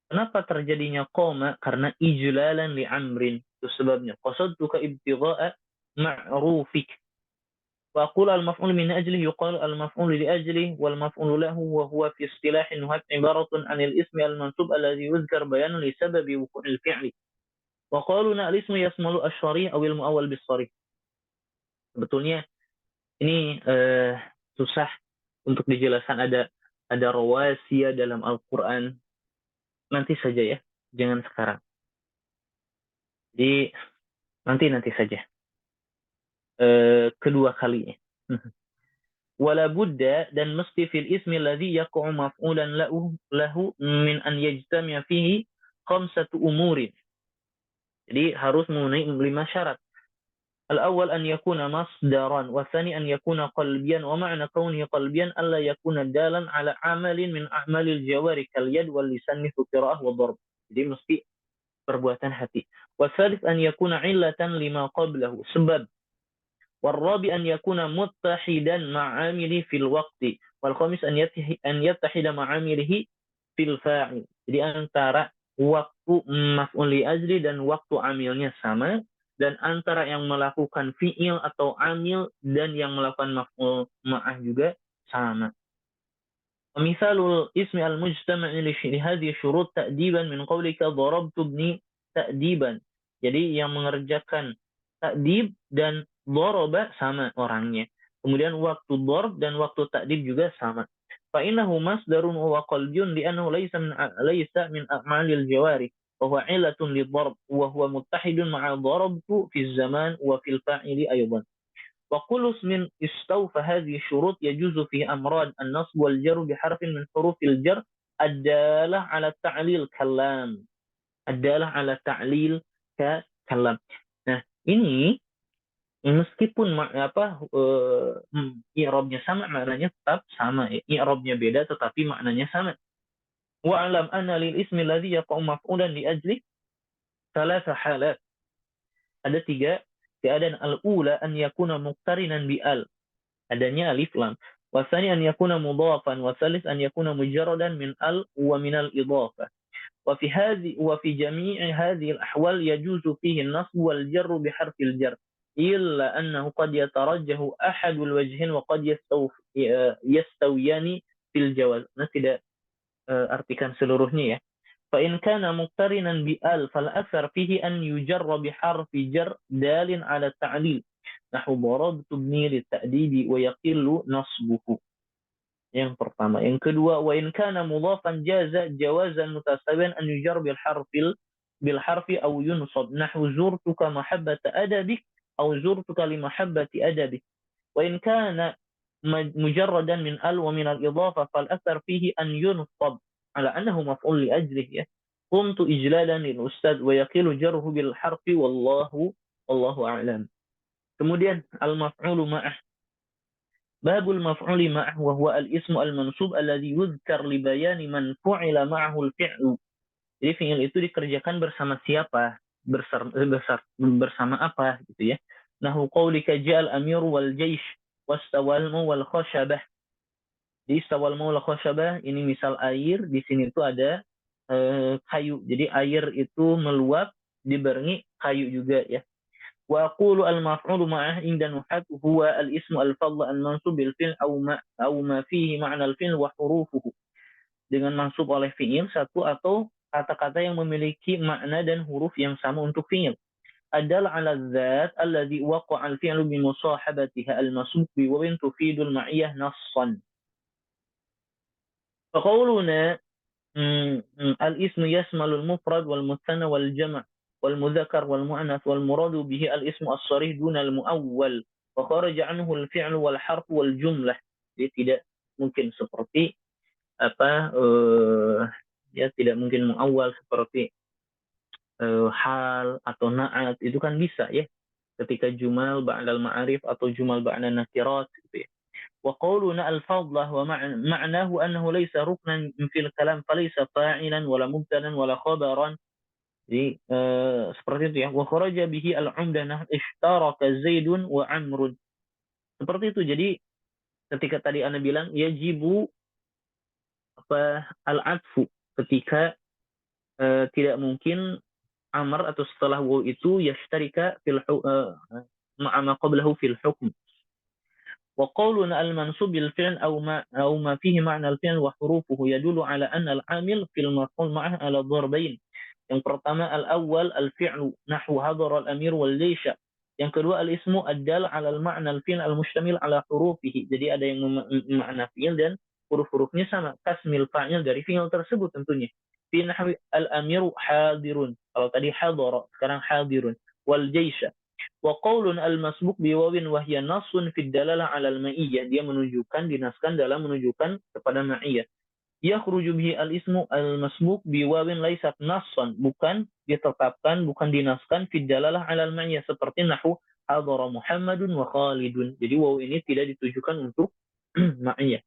Kenapa terjadinya qama? Karena ijlalan li amrin. Itu sebabnya. Qasadtuka ibtigha'a ma'rufik. وأقول المفعول من أجله يقال المفعول لأجله والمفعول له، وهو في اصطلاح النحاة عبارة عن الاسم المنصوب الذي يذكر بيانا لسبب وقوع الفعل. وقالوا الاسم يشمل الشريح أو المؤول بالصريح. Sebetulnya ini susah untuk dijelaskan. Ada rawasia dalam Al-Quran. Nanti saja ya, jangan sekarang. Jadi nanti saja. Kedua kalinya. ولا بد dan mesti fil ismi alladhi yaqa'u maf'ulan lahu min an yajtami' fihi khamsatu umurin. Jadi harus memenuhi 5 syarat. Al-awwal an yakuna masdaran, wa tsani an yakuna qalbiyan, wa ma'na kaunihi qalbiyan alla yakuna dalan ala amalin min a'malil jawari kal yad wal lisan mithlu qira'ah wa darb. Jadi mesti perbuatan hati. Wa tsalits an yakuna illatan lima qablahu, sebab. والرابع أن يكون متحدا مع عامله في الوقت. والخامس أن يتحد مع عامله في الفاعل. Jadi antara waktu maf'ul li ajli dan waktu amilnya sama, dan antara yang melakukan fi'il atau amil dan yang melakukan maf'ul ma'ah juga sama. Misalul ismi al-mujtama'i li hadhihi syurut ta'diban min qawlika darabtu ibni ta'diban. Jadi yang mengerjakan ta'dib dan daraba sama orangnya. Kemudian waktu darb dan waktu ta'dib juga sama. Fa innahu masdarun wa qalbun li'annahu laysa min a'malil jawari wa huwa 'illatun lidharb wa huwa muttahidun ma'a darabtu fi zaman wa fil fa'ili aydan. وكل اسم استوفى هذه الشروط يجوز فيه أمران: النصب والجر بحرف من حروف الجر الدالة على التعليل كاللام. adalah ala ta'lil kalam. Nah, ini meskipun i'rabnya sama, maknanya tetap sama. I'rabnya beda tetapi maknanya sama. Wa alam anna lil ismi alladhi yaqa'u maf'ulan li ajli thalatha halat. Ada 3 keadaan. Al-ula an yakuna muqtarinan bi al. Adanya alif lam. Wasani an yakuna mudhafan, wasalis an yakuna mujarradan min al wa min al-idhafah. وفي جميع هذه الأحوال يجوز فيه النصب والجر بحرف الجر إلا أنه قد يترجح أحد الوجهين وقد يستويان في الجواز. Nah, tidak artikan seluruhnya ya. فإن كان مقترنا بآل فالأكثر فيه أن يجر بحرف جر دال على التعليل نحو ضربت ابني للتأديب ويقل نصبه. Yang pertama. Yang kedua, wa in kana mudhafan jawazan mutasawiyan an yujar bil harfi aw yunsab nahwu zurtuka mahabbata adabik aw zurtuka li mahabbati adabik. Wa in kana mujarradan min al wa min al idafa fal athar fihi an yunsab ala annahu maf'ul li ajlihi ya. Qumtu ijlalan lil ustad wa yaqilu jarhu bil harfi wallahu a'lam. Kemudian al maf'ulu ma'ah. Babul maf'uli ma'ah wa huwa al-ismu al-mansub alladhi yudhkar li bayani man fu'ila ma'ahu al-fi'lu. Jadi fi'il itu dikerjakan bersama siapa? Bersama apa gitu ya. Nahu qawlika ja'al amir wal jaysh wastawal mu wal khashabah. Jadi istawal mu wal khashabah ini misal air, di sini itu ada kayu. Jadi air itu meluap dibarengi kayu juga ya. وأقول المفعول معه عند نحاة هو الاسم الفضل المنصوب بالفعل أو ما فيه معنى الفعل وحروفه. Dengan mansub oleh fi'il satu atau kata-kata yang memiliki makna dan huruf yang sama untuk fi'il. Adalah ala dzat alladhi waqa'a al-fi'lu bi musahabatiha al-masbuk bi wawin tufidu al-ma'iyyah nassan. فقولنا الاسم يشمل المفرد والمثنى والجمع والمذكر والمؤنث والمراد به الاسم الصريح دون المؤول وخرج عنه الفعل والحرف والجملة. Jadi tidak mungkin seperti tidak mungkin muawwal seperti hal atau na'at, itu kan bisa ya ketika jumal ba'dal ma'arif atau jumal ba'da nakirat gitu ya. Wa qawluna al-fadlah wa ma'nahu annahu laysa ruknan fil kalam falaysa fa'ilan wala mubtadan wala khabaran. Jadi seperti itu ya. Wa kharaja bihi al-umdah ishtaraka Zaidun wa Amrun. Seperti itu. Jadi ketika tadi Anda bilang yajibu al-atfu, ketika tidak mungkin amr atau setelah waw itu yashtarika fil ma'a qablahu fil hukm. Wa qawluna al-mansub bil fi'l aw ma fihi ma'na al-fi'l wa hurufuhu yadullu ala anna al-amil fil maf'ul ma'ah ala dharbayn. Yang pertama al-awwal al-fi'lu nahwu hadara al-amir wal jaysha. Yang kedua al-ismu ad-dal 'ala al-ma'na al-fi'l al-mustamil 'ala hurufihi. Jadi ada yang makna fi'il dan huruf-hurufnya sama. Kasmil fa'il dari fi'il tersebut tentunya. Fi nahwi al-amiru hadirun. Kalau tadi hadara, sekarang hadirun. Wal jaysha. Wa qawlun al-masbuk bi wawin wa hiya nassun fi ad-dalalah 'ala al-ma'iyyah. Dia menunjukkan, dinaskan dalam menunjukkan kepada ma'iyyah. Yakhruju bihi al-ismu al-masbuk bi wawin laysat nassan, bukan ditetapkan, bukan dinaskan fi dalalah 'ala al-ma'iyyah, seperti nahwu hadara Muhammadun wa Khalidun. Jadi waw ini tidak ditujukan untuk ma'iyyah.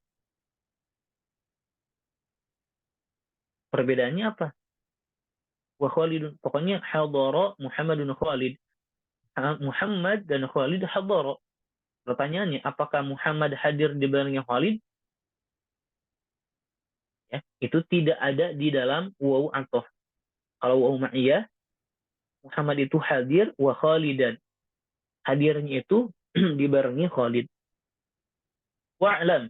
Perbedaannya apa? Wa Khalidun, pokoknya hadara Muhammadun wa Khalid. Muhammad dan Khalid hadara. Pertanyaannya, apakah Muhammad hadir di belakangnya Khalid? Ya, itu tidak ada di dalam waw ataf. Kalau waw ma'iyah, Muhammad itu hadir wa Khalidan. Hadirnya itu dibarengi Khalid. Wa'lam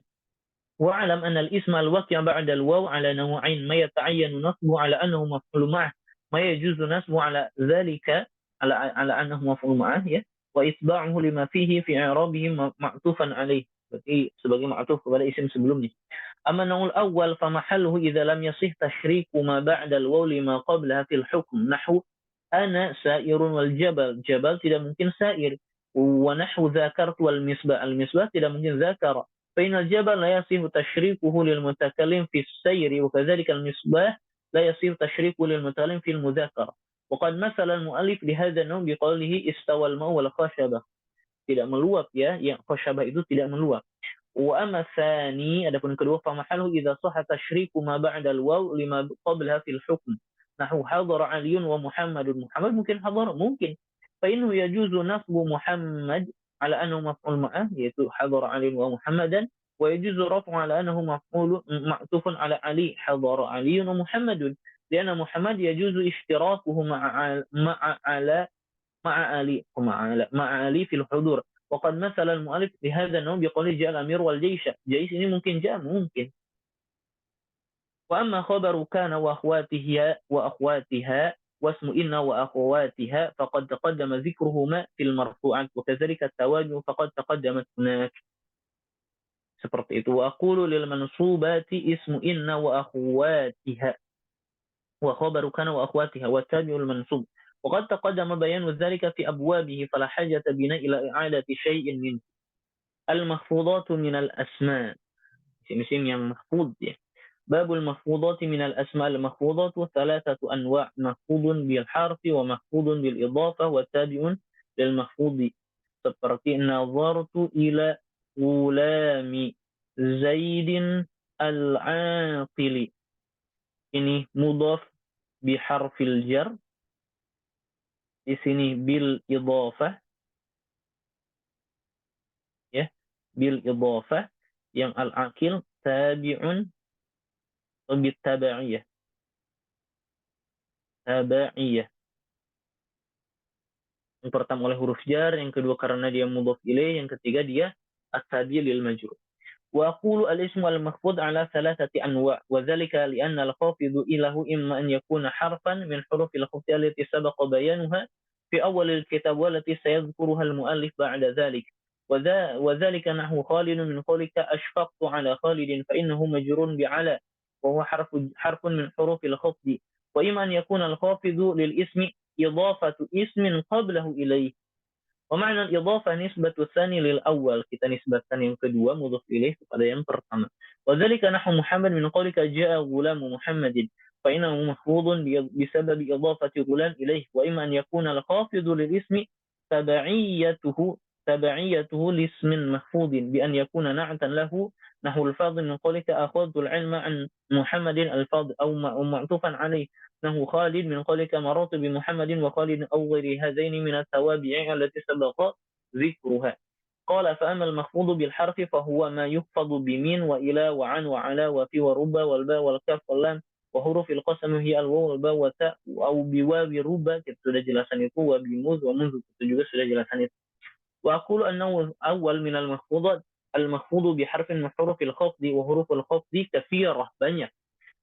anna al-isma al-waqi' ba'da al-waw 'ala naw'ain ma yata'ayyanu nasbu 'ala annahu maf'ul ma'ah ma yajuzu nasbu 'ala dhalika 'ala annahu maf'ul ma'ah ya wa isba'uhu lima fihi fi i'rabihi ma'tufan 'alayh. Berarti sebagai ma'tuf kepada isim sebelumnya. Amma naw'ul awwal fa mahalluhu idza lam yasih tashriku ma ba'da al-waw lima qablaha fil hukm nahwu ana sa'irun wal jabal. Jabal tidak mungkin sa'ir. Wa nahwu dzakartu wal misbah. Al misbah tidak mungkin dzakara. Fa inal jabal la yasihu tashrikuhu lil mutakallim fi as-sayri wa kadzalika al misbah لا يصير تشريك للمتكلم في المذاكرة. وقد مثل المؤلف لهذا النوع بقوله استوى الماء والخشبة. Tidak meluap ya, yang khashabah itu tidak meluap. Wa amma tsani, adapun kedua, fa mahalhu idza sahha tashriku ma ba'da al-waw lima qablaha fil hukm. Nahu hadara Aliyun wa Muhammadun. Muhammad mungkin hadara, mungkin. Fa innahu yajuzu nasbu Muhammad ala annahu maf'ul ma'ah, yaitu hadara Aliyun wa Muhammadan, wa yajuzu raf'u ala annahu maf'ul ma'tufun ala Ali, hadara Aliyun wa Muhammadun. Lianna Muhammad yajuzu ishtirakuhu ma'a ala مع علي في الحضور. وقد مثل المؤلف بهذا النوع بقوله جاء الأمير والجيش. جيش ini mungkin جاء ممكن. وأما خبر كان وأخواتها واسم إن وأخواتها فقد تقدم ذكرهما في المرفوعات وكذلك التواجه فقد تقدمت هناك. Seperti itu. وأقول للمنصوبات اسم إن وأخواتها وخبر كان وأخواتها والتابع المنصوب. وقد تقدم بيان ذلك في أبوابه فلا حاجة بنا إلى إعادة شيء منه. المخفوضات من الأسماء. اسم yang محفوظ ya. باب المخفوضات من الأسماء. المخفوضات ثلاثة أنواع: مخفوض بالحرف ومخفوض بالإضافة والتابع للمخفوض. seperti نظرت إلى غلام زيد العاقل. ini mudhaf biharfil jar. Di sini bil idhafah ya, bil idhafah. Yang al-aqil tabi'un bit tabaiyah. Tabaiyah. Yang pertama oleh huruf jar, yang kedua karena dia mudhaf ilaih, yang ketiga dia at-tabi' lil majrur. Wa aqulu al-ismu al-makhfud ala thalathati anwa' wa dhalika li anna al-khafidu ilahu imma an yakuna harfan min hurufil khafdi allati sabaqa bayanuha في أول الكتاب والتي سيذكرها المؤلف بعد ذلك. وذلك نحو خالد من قولك أشفقت على خالد فإنه مجرور بعلى وهو حرف من حروف الخفض. وإما أن يكون الخافض للاسم إضافة اسم قبله إليه. ومعنى الإضافة نسبة الثاني للأول. kita nisbatkan yang kedua mudhaf ilaih kepada yang pertama. وذلك نحو محمد من قولك جاء غلام محمد فإنه مخفوض بسبب إضافة غلام إليه. وإما أن يكون الخافض للاسم تبعيته لاسم محفوظ بأن يكون نعتا له نحو الفاضل من قولك أخذت العلم عن محمد الفاضل أو معطوفا عليه نحو خالد من قولك مررت بمحمد وخالد أو غير هذين من التوابع التي سبق ذكرها. قال فأما المخفوض بالحرف فهو ما يخفض بمن وإلى وعن وعلى وفي ورب والباء والكاف واللام وحروف القسم هي الواو والباء والتاء أو بواو رب. Kita sudah jelasan itu. وبموز ومنذ itu juga sudah jelasan itu. وأقول أنه أول من المخفوضات المخفوض بحرف من حروف الخفض وحروف الخفض كثيرة banyak.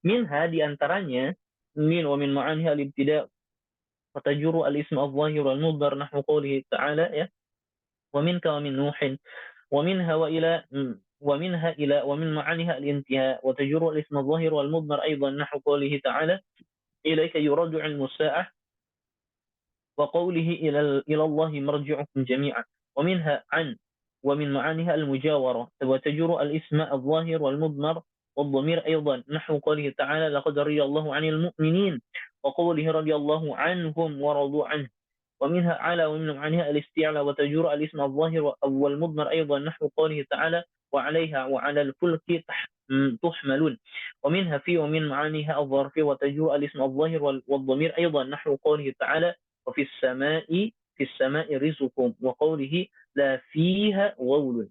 منها di antaranya من ومن معانيها الابتداء فتجر الاسم الظاهر والمضمر نحو قوله تعالى ومنك ومن نوح ومنها وإلى ومنها إلى ومن معانيها الانتهاء وتجر الاسم الظاهر والمضمر أيضا نحو قوله تعالى إليك يرد علم الساعة وقوله إلى الله مرجعكم جميعا. ومنها عن ومن معانيها المجاورة وتجر الاسم الظاهر والمضمر والضمير أيضا نحو قوله تعالى لقد رضي الله عن المؤمنين وقوله رضي الله عنهم ورضوا عنه. ومنها على ومن معانيها الاستعلاء وتجر الاسم الظاهر والمضمر أيضا نحو قوله تعالى وعليها وعلى الفلك تحملون. ومنها في ومن معانيها الظرف وتجر الاسم الظاهر والضمير أيضا نحو قوله تعالى وفي السماء رزقكم وقوله لا فيها غول.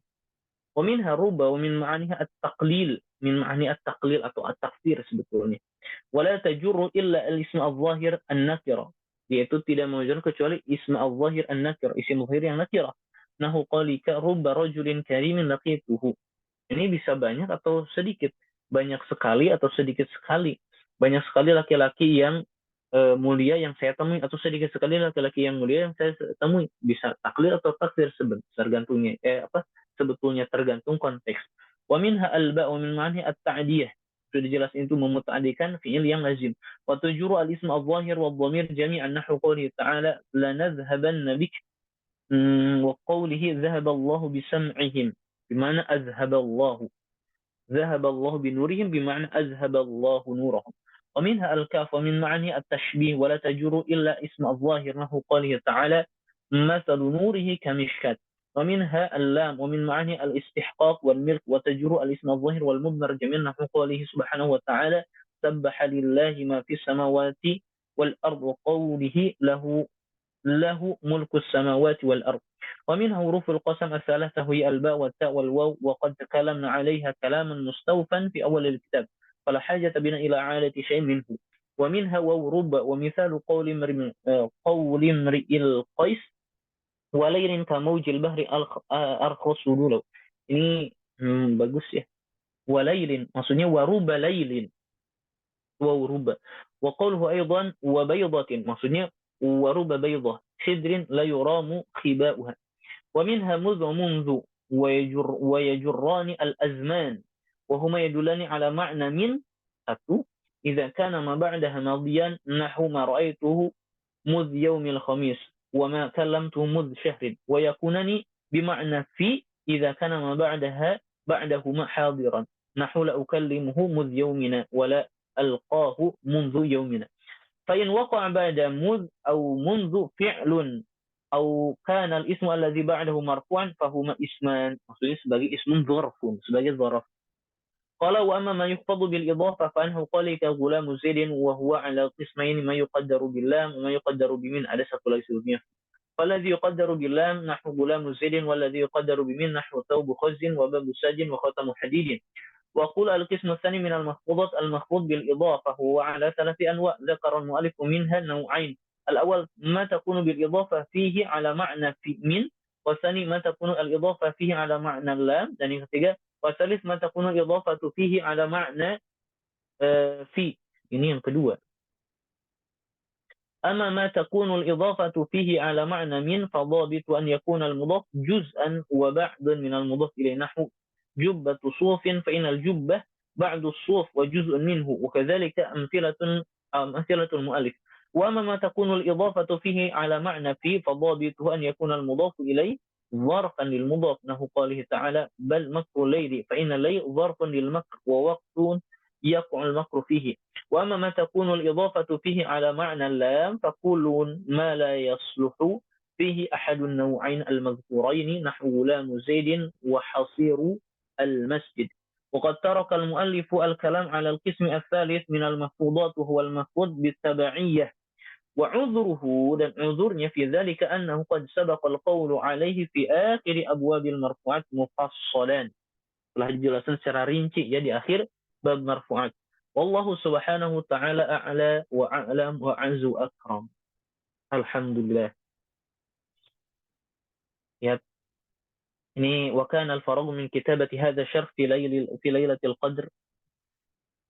ومنها رب ومن معانيها التقليل من معاني التقليل atau التكثير sebetulnya. ولا تجر إلا الاسم الظاهر النكرة, yaitu tidak menunjukkan kecuali ism al-zahir an-nakir, isim zahir yang nakirah. Nahu qalika rubba rajulin karimin laqituhu. Ini bisa banyak atau sedikit. Banyak sekali atau sedikit sekali. Banyak sekali laki-laki yang mulia yang saya temui atau sedikit sekali laki-laki yang mulia yang saya temui. Bisa taklil atau taksir tergantungnya sebetulnya tergantung konteks. Wa minha al-ba' wa min ma'ani at-ta'diyah. Sudah jelas itu memuta'adikan fi'il yang lazim. Wa tujuru al-ism al-zahir wa dhamir jami'an nahwu qawlihi ta'ala lanadhhabanna bik wa qawlihi dhahaba Allahu bisam'ihim bima'na azhaba Allahu. Dhahaba Allahu binurihim bima'na azhaba Allahu nurahum. ومنها الكاف ومن معاني التشبيه ولا تجر إلا اسم الظاهر نحو قوله تعالى مثل نوره كمشكاة. ومنها اللام ومن معاني الاستحقاق والملك وتجر الاسم الظاهر والمضمر جميعا نحو قوله سبحانه وتعالى سبح لله ما في السماوات والأرض وقوله له ملك السماوات والأرض. ومنها حروف القسم الثلاثة هي الباء والتاء والواو وقد تكلمنا عليها كلاما مستوفا في أول الكتاب فلا حاجة بنا إلى إعادة شيء منه. ومنها واو رب ومثال قول امرئ القيس وليل كموج البحر أرخص له. Ini bagus ya. Walailin maksudnya waruba lailin ووربا. وقوله أيضا وبيضة maksudnya ورب بيضة خضر لا يرام خباؤها. ومنها مذ ومنذ ويجران الأزمان وهما يدلان على معنى من satu إذا كان ما بعدها ماضيا نحو ما رأيته مذ يوم الخميس وما كلمته مذ شهر ويكونان بمعنى في إذا كان ما بعدهما حاضرا نحو لا أكلمه مذ يومنا ولا ألقاه منذ يومنا. فإن وقع بعد مذ أو منذ فعل أو كان الاسم الذي بعده مرفوعا فهما اسمان maksudnya sebagai ismun dzarfun sebagai dzaraf. قال وأما ما يخفض بالإضافة فأنه قال كغلام زيد وهو على قسمين ما يقدر باللام وما يقدر بمن ada satu lagi sebutnya. فالذي يقدر باللام نحو غلام زيد والذي يقدر بمن نحو ثوب خز وباب ساج وختم حديد. وقول القسم الثاني من المخفوضات المخفوض بالإضافة هو على ثلاث أنواع ذكر المؤلف منها نوعين. الأول ما تكون بالإضافة فيه على معنى في من والثاني ما تكون الإضافة فيه على معنى اللام dan yang ketiga والثالث ما تكون الإضافة فيه على معنى في ini yang kedua. أما ما تكون الإضافة فيه على معنى من فضابط أن يكون المضاف جزءا وبعض من المضاف إليه نحو جبة صوف فإن الجبة بعد الصوف وجزء منه وكذلك أمثلة المؤلف. وأما ما تكون الإضافة فيه على معنى في فضابطه أن يكون المضاف إليه ظرفا للمضاف نحو قوله تعالى بل مكر الليل فإن الليل ظرف للمكر ووقت يقع المكر فيه. وأما ما تكون الإضافة فيه على معنى اللام فكل ما لا يصلح فيه أحد النوعين المذكورين نحو غلام زيد وحصير المسجد. وقد ترك المؤلف الكلام على القسم الثالث من المخفوضات وهو المخفوض بالتبعية وعذره dan عذرnya في ذلك أنه قد سبق القول عليه في آخر أبواب المرفوعات مفصلا telah dijelaskan secara rinci ya di akhir bab marfu'at. Wallahu subhanahu ta'ala a'la wa a'lam wa azu akram. Alhamdulillah. Ya. Ini wa kana al-faragh min kitabati hadha syarh fi lailatul qadr.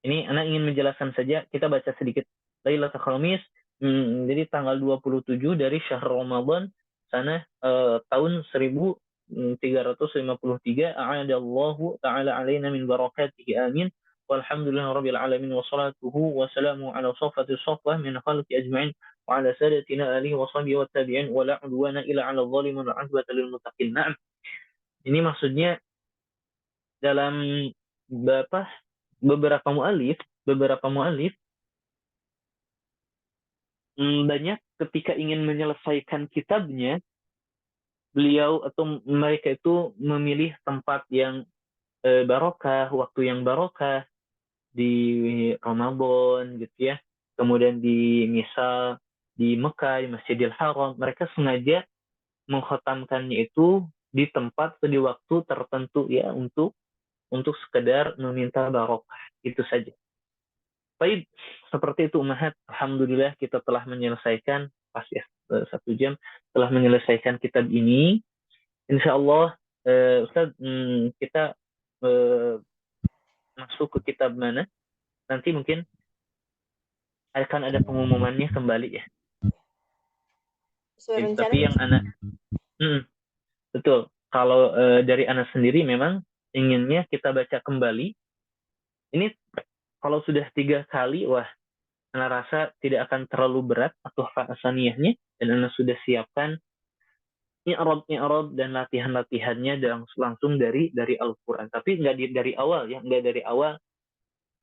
Ini anak ingin menjelaskan saja, kita baca sedikit. Lailatul Khamis jadi tanggal 27 dari syahr Ramadan sana tahun 1353 a'adallahu ta'ala alaina min barakatihi amin walhamdulillahi rabbil alamin wa salatuhu wa salamu ala safati safwah min khalqi ajma'in wa ala sadatina alihi wa sahbihi wa tabi'in wa la udwana illa ala zalimin wa azbata lil muttaqin. Na'am. Ini maksudnya dalam beberapa mu'alif banyak ketika ingin menyelesaikan kitabnya beliau atau mereka itu memilih tempat yang barokah, waktu yang barokah di Ramadan gitu ya. Kemudian misal di Mekah, di Masjidil Haram, mereka sengaja mengkhatamkannya itu di tempat atau di waktu tertentu ya untuk sekedar meminta barokah, itu saja. Baik, seperti itu Umahat. Alhamdulillah kita telah menyelesaikan pasti 1 jam telah menyelesaikan kitab ini. Insyaallah Ustaz kita masuk ke kitab mana? Nanti mungkin akan ada pengumumannya kembali ya. Tapi yang anak betul. Kalau dari anak sendiri memang inginnya kita baca kembali. Ini kalau sudah 3 kali, wah, anak rasa tidak akan terlalu berat atau saniyahnya, dan anak sudah siapkan i'rab dan latihan-latihannya langsung dari Al-Quran. Tapi nggak dari awal ya, nggak dari awal,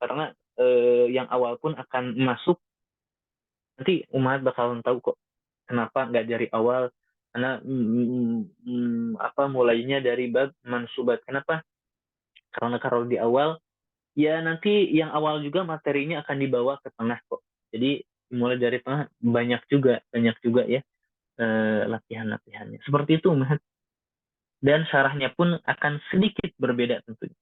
karena yang awal pun akan masuk. Nanti umat bakalan tahu kok kenapa nggak dari awal, karena mulainya dari bab mansubat. Kenapa? Karena kalau di awal, ya nanti yang awal juga materinya akan dibawa ke tengah kok. Jadi mulai dari tengah banyak juga ya latihan-latihannya. Seperti itu, Mas. Dan syarahnya pun akan sedikit berbeda tentunya.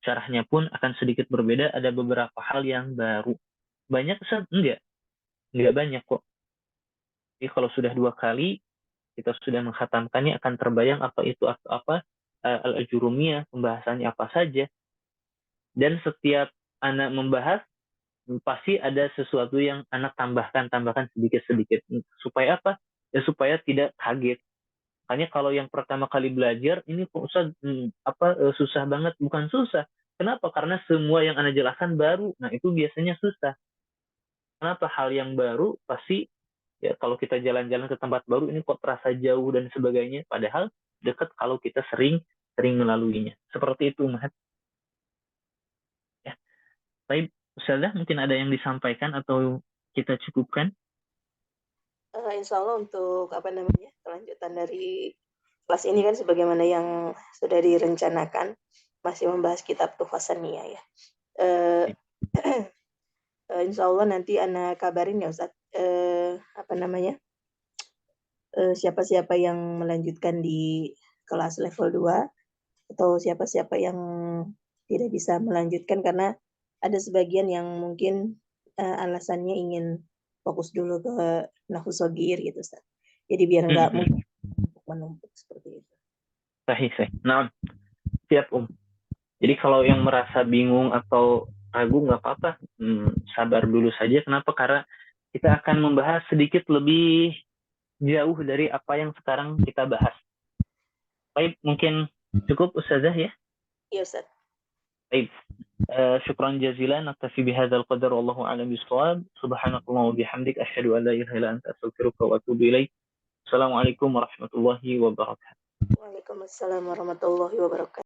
Syarahnya pun akan sedikit berbeda, ada beberapa hal yang baru. Banyak, Ustaz? Enggak banyak kok. Jadi kalau sudah 2 kali, kita sudah menghatamkannya, akan terbayang apa itu apa al-ajurumiyah, pembahasannya apa saja. Dan setiap anak membahas, pasti ada sesuatu yang anak tambahkan sedikit-sedikit. Supaya apa? Ya supaya tidak kaget. Makanya kalau yang pertama kali belajar, ini kok Ustaz, susah banget. Bukan susah. Kenapa? Karena semua yang Anda jelaskan baru. Nah, itu biasanya susah. Kenapa? Hal yang baru pasti, ya kalau kita jalan-jalan ke tempat baru, ini kok terasa jauh dan sebagainya. Padahal dekat kalau kita sering melaluinya. Seperti itu, Mas. Ya. Baik, Ustazah, mungkin ada yang disampaikan atau kita cukupkan? Insya Allah untuk kelanjutan dari kelas ini kan sebagaimana yang sudah direncanakan, masih membahas kitab Tuhfah Saniyah ya. Insya Allah nanti Ana kabarin ya Ustaz, siapa-siapa yang melanjutkan di kelas level 2 atau siapa-siapa yang tidak bisa melanjutkan karena ada sebagian yang mungkin alasannya ingin fokus dulu ke nafsu sogir gitu Ustaz. Jadi biar nggak menumpuk seperti itu. Sahih. Nah, siap Jadi kalau yang merasa bingung atau ragu nggak apa-apa, sabar dulu saja. Kenapa? Karena kita akan membahas sedikit lebih jauh dari apa yang sekarang kita bahas. Baik, mungkin cukup Ustazah ya? Iya Ustaz. Baik. Syukran jazilan naktafi bihadzal qadar wallahu a'lam bishawab. Subhanakallah wa bihamdik asyhadu an la ilaha illa anta astaghfiruka wa atubu ilaik. Assalamualaikum warahmatullahi wabarakatuh. Waalaikumsalam warahmatullahi wabarakatuh.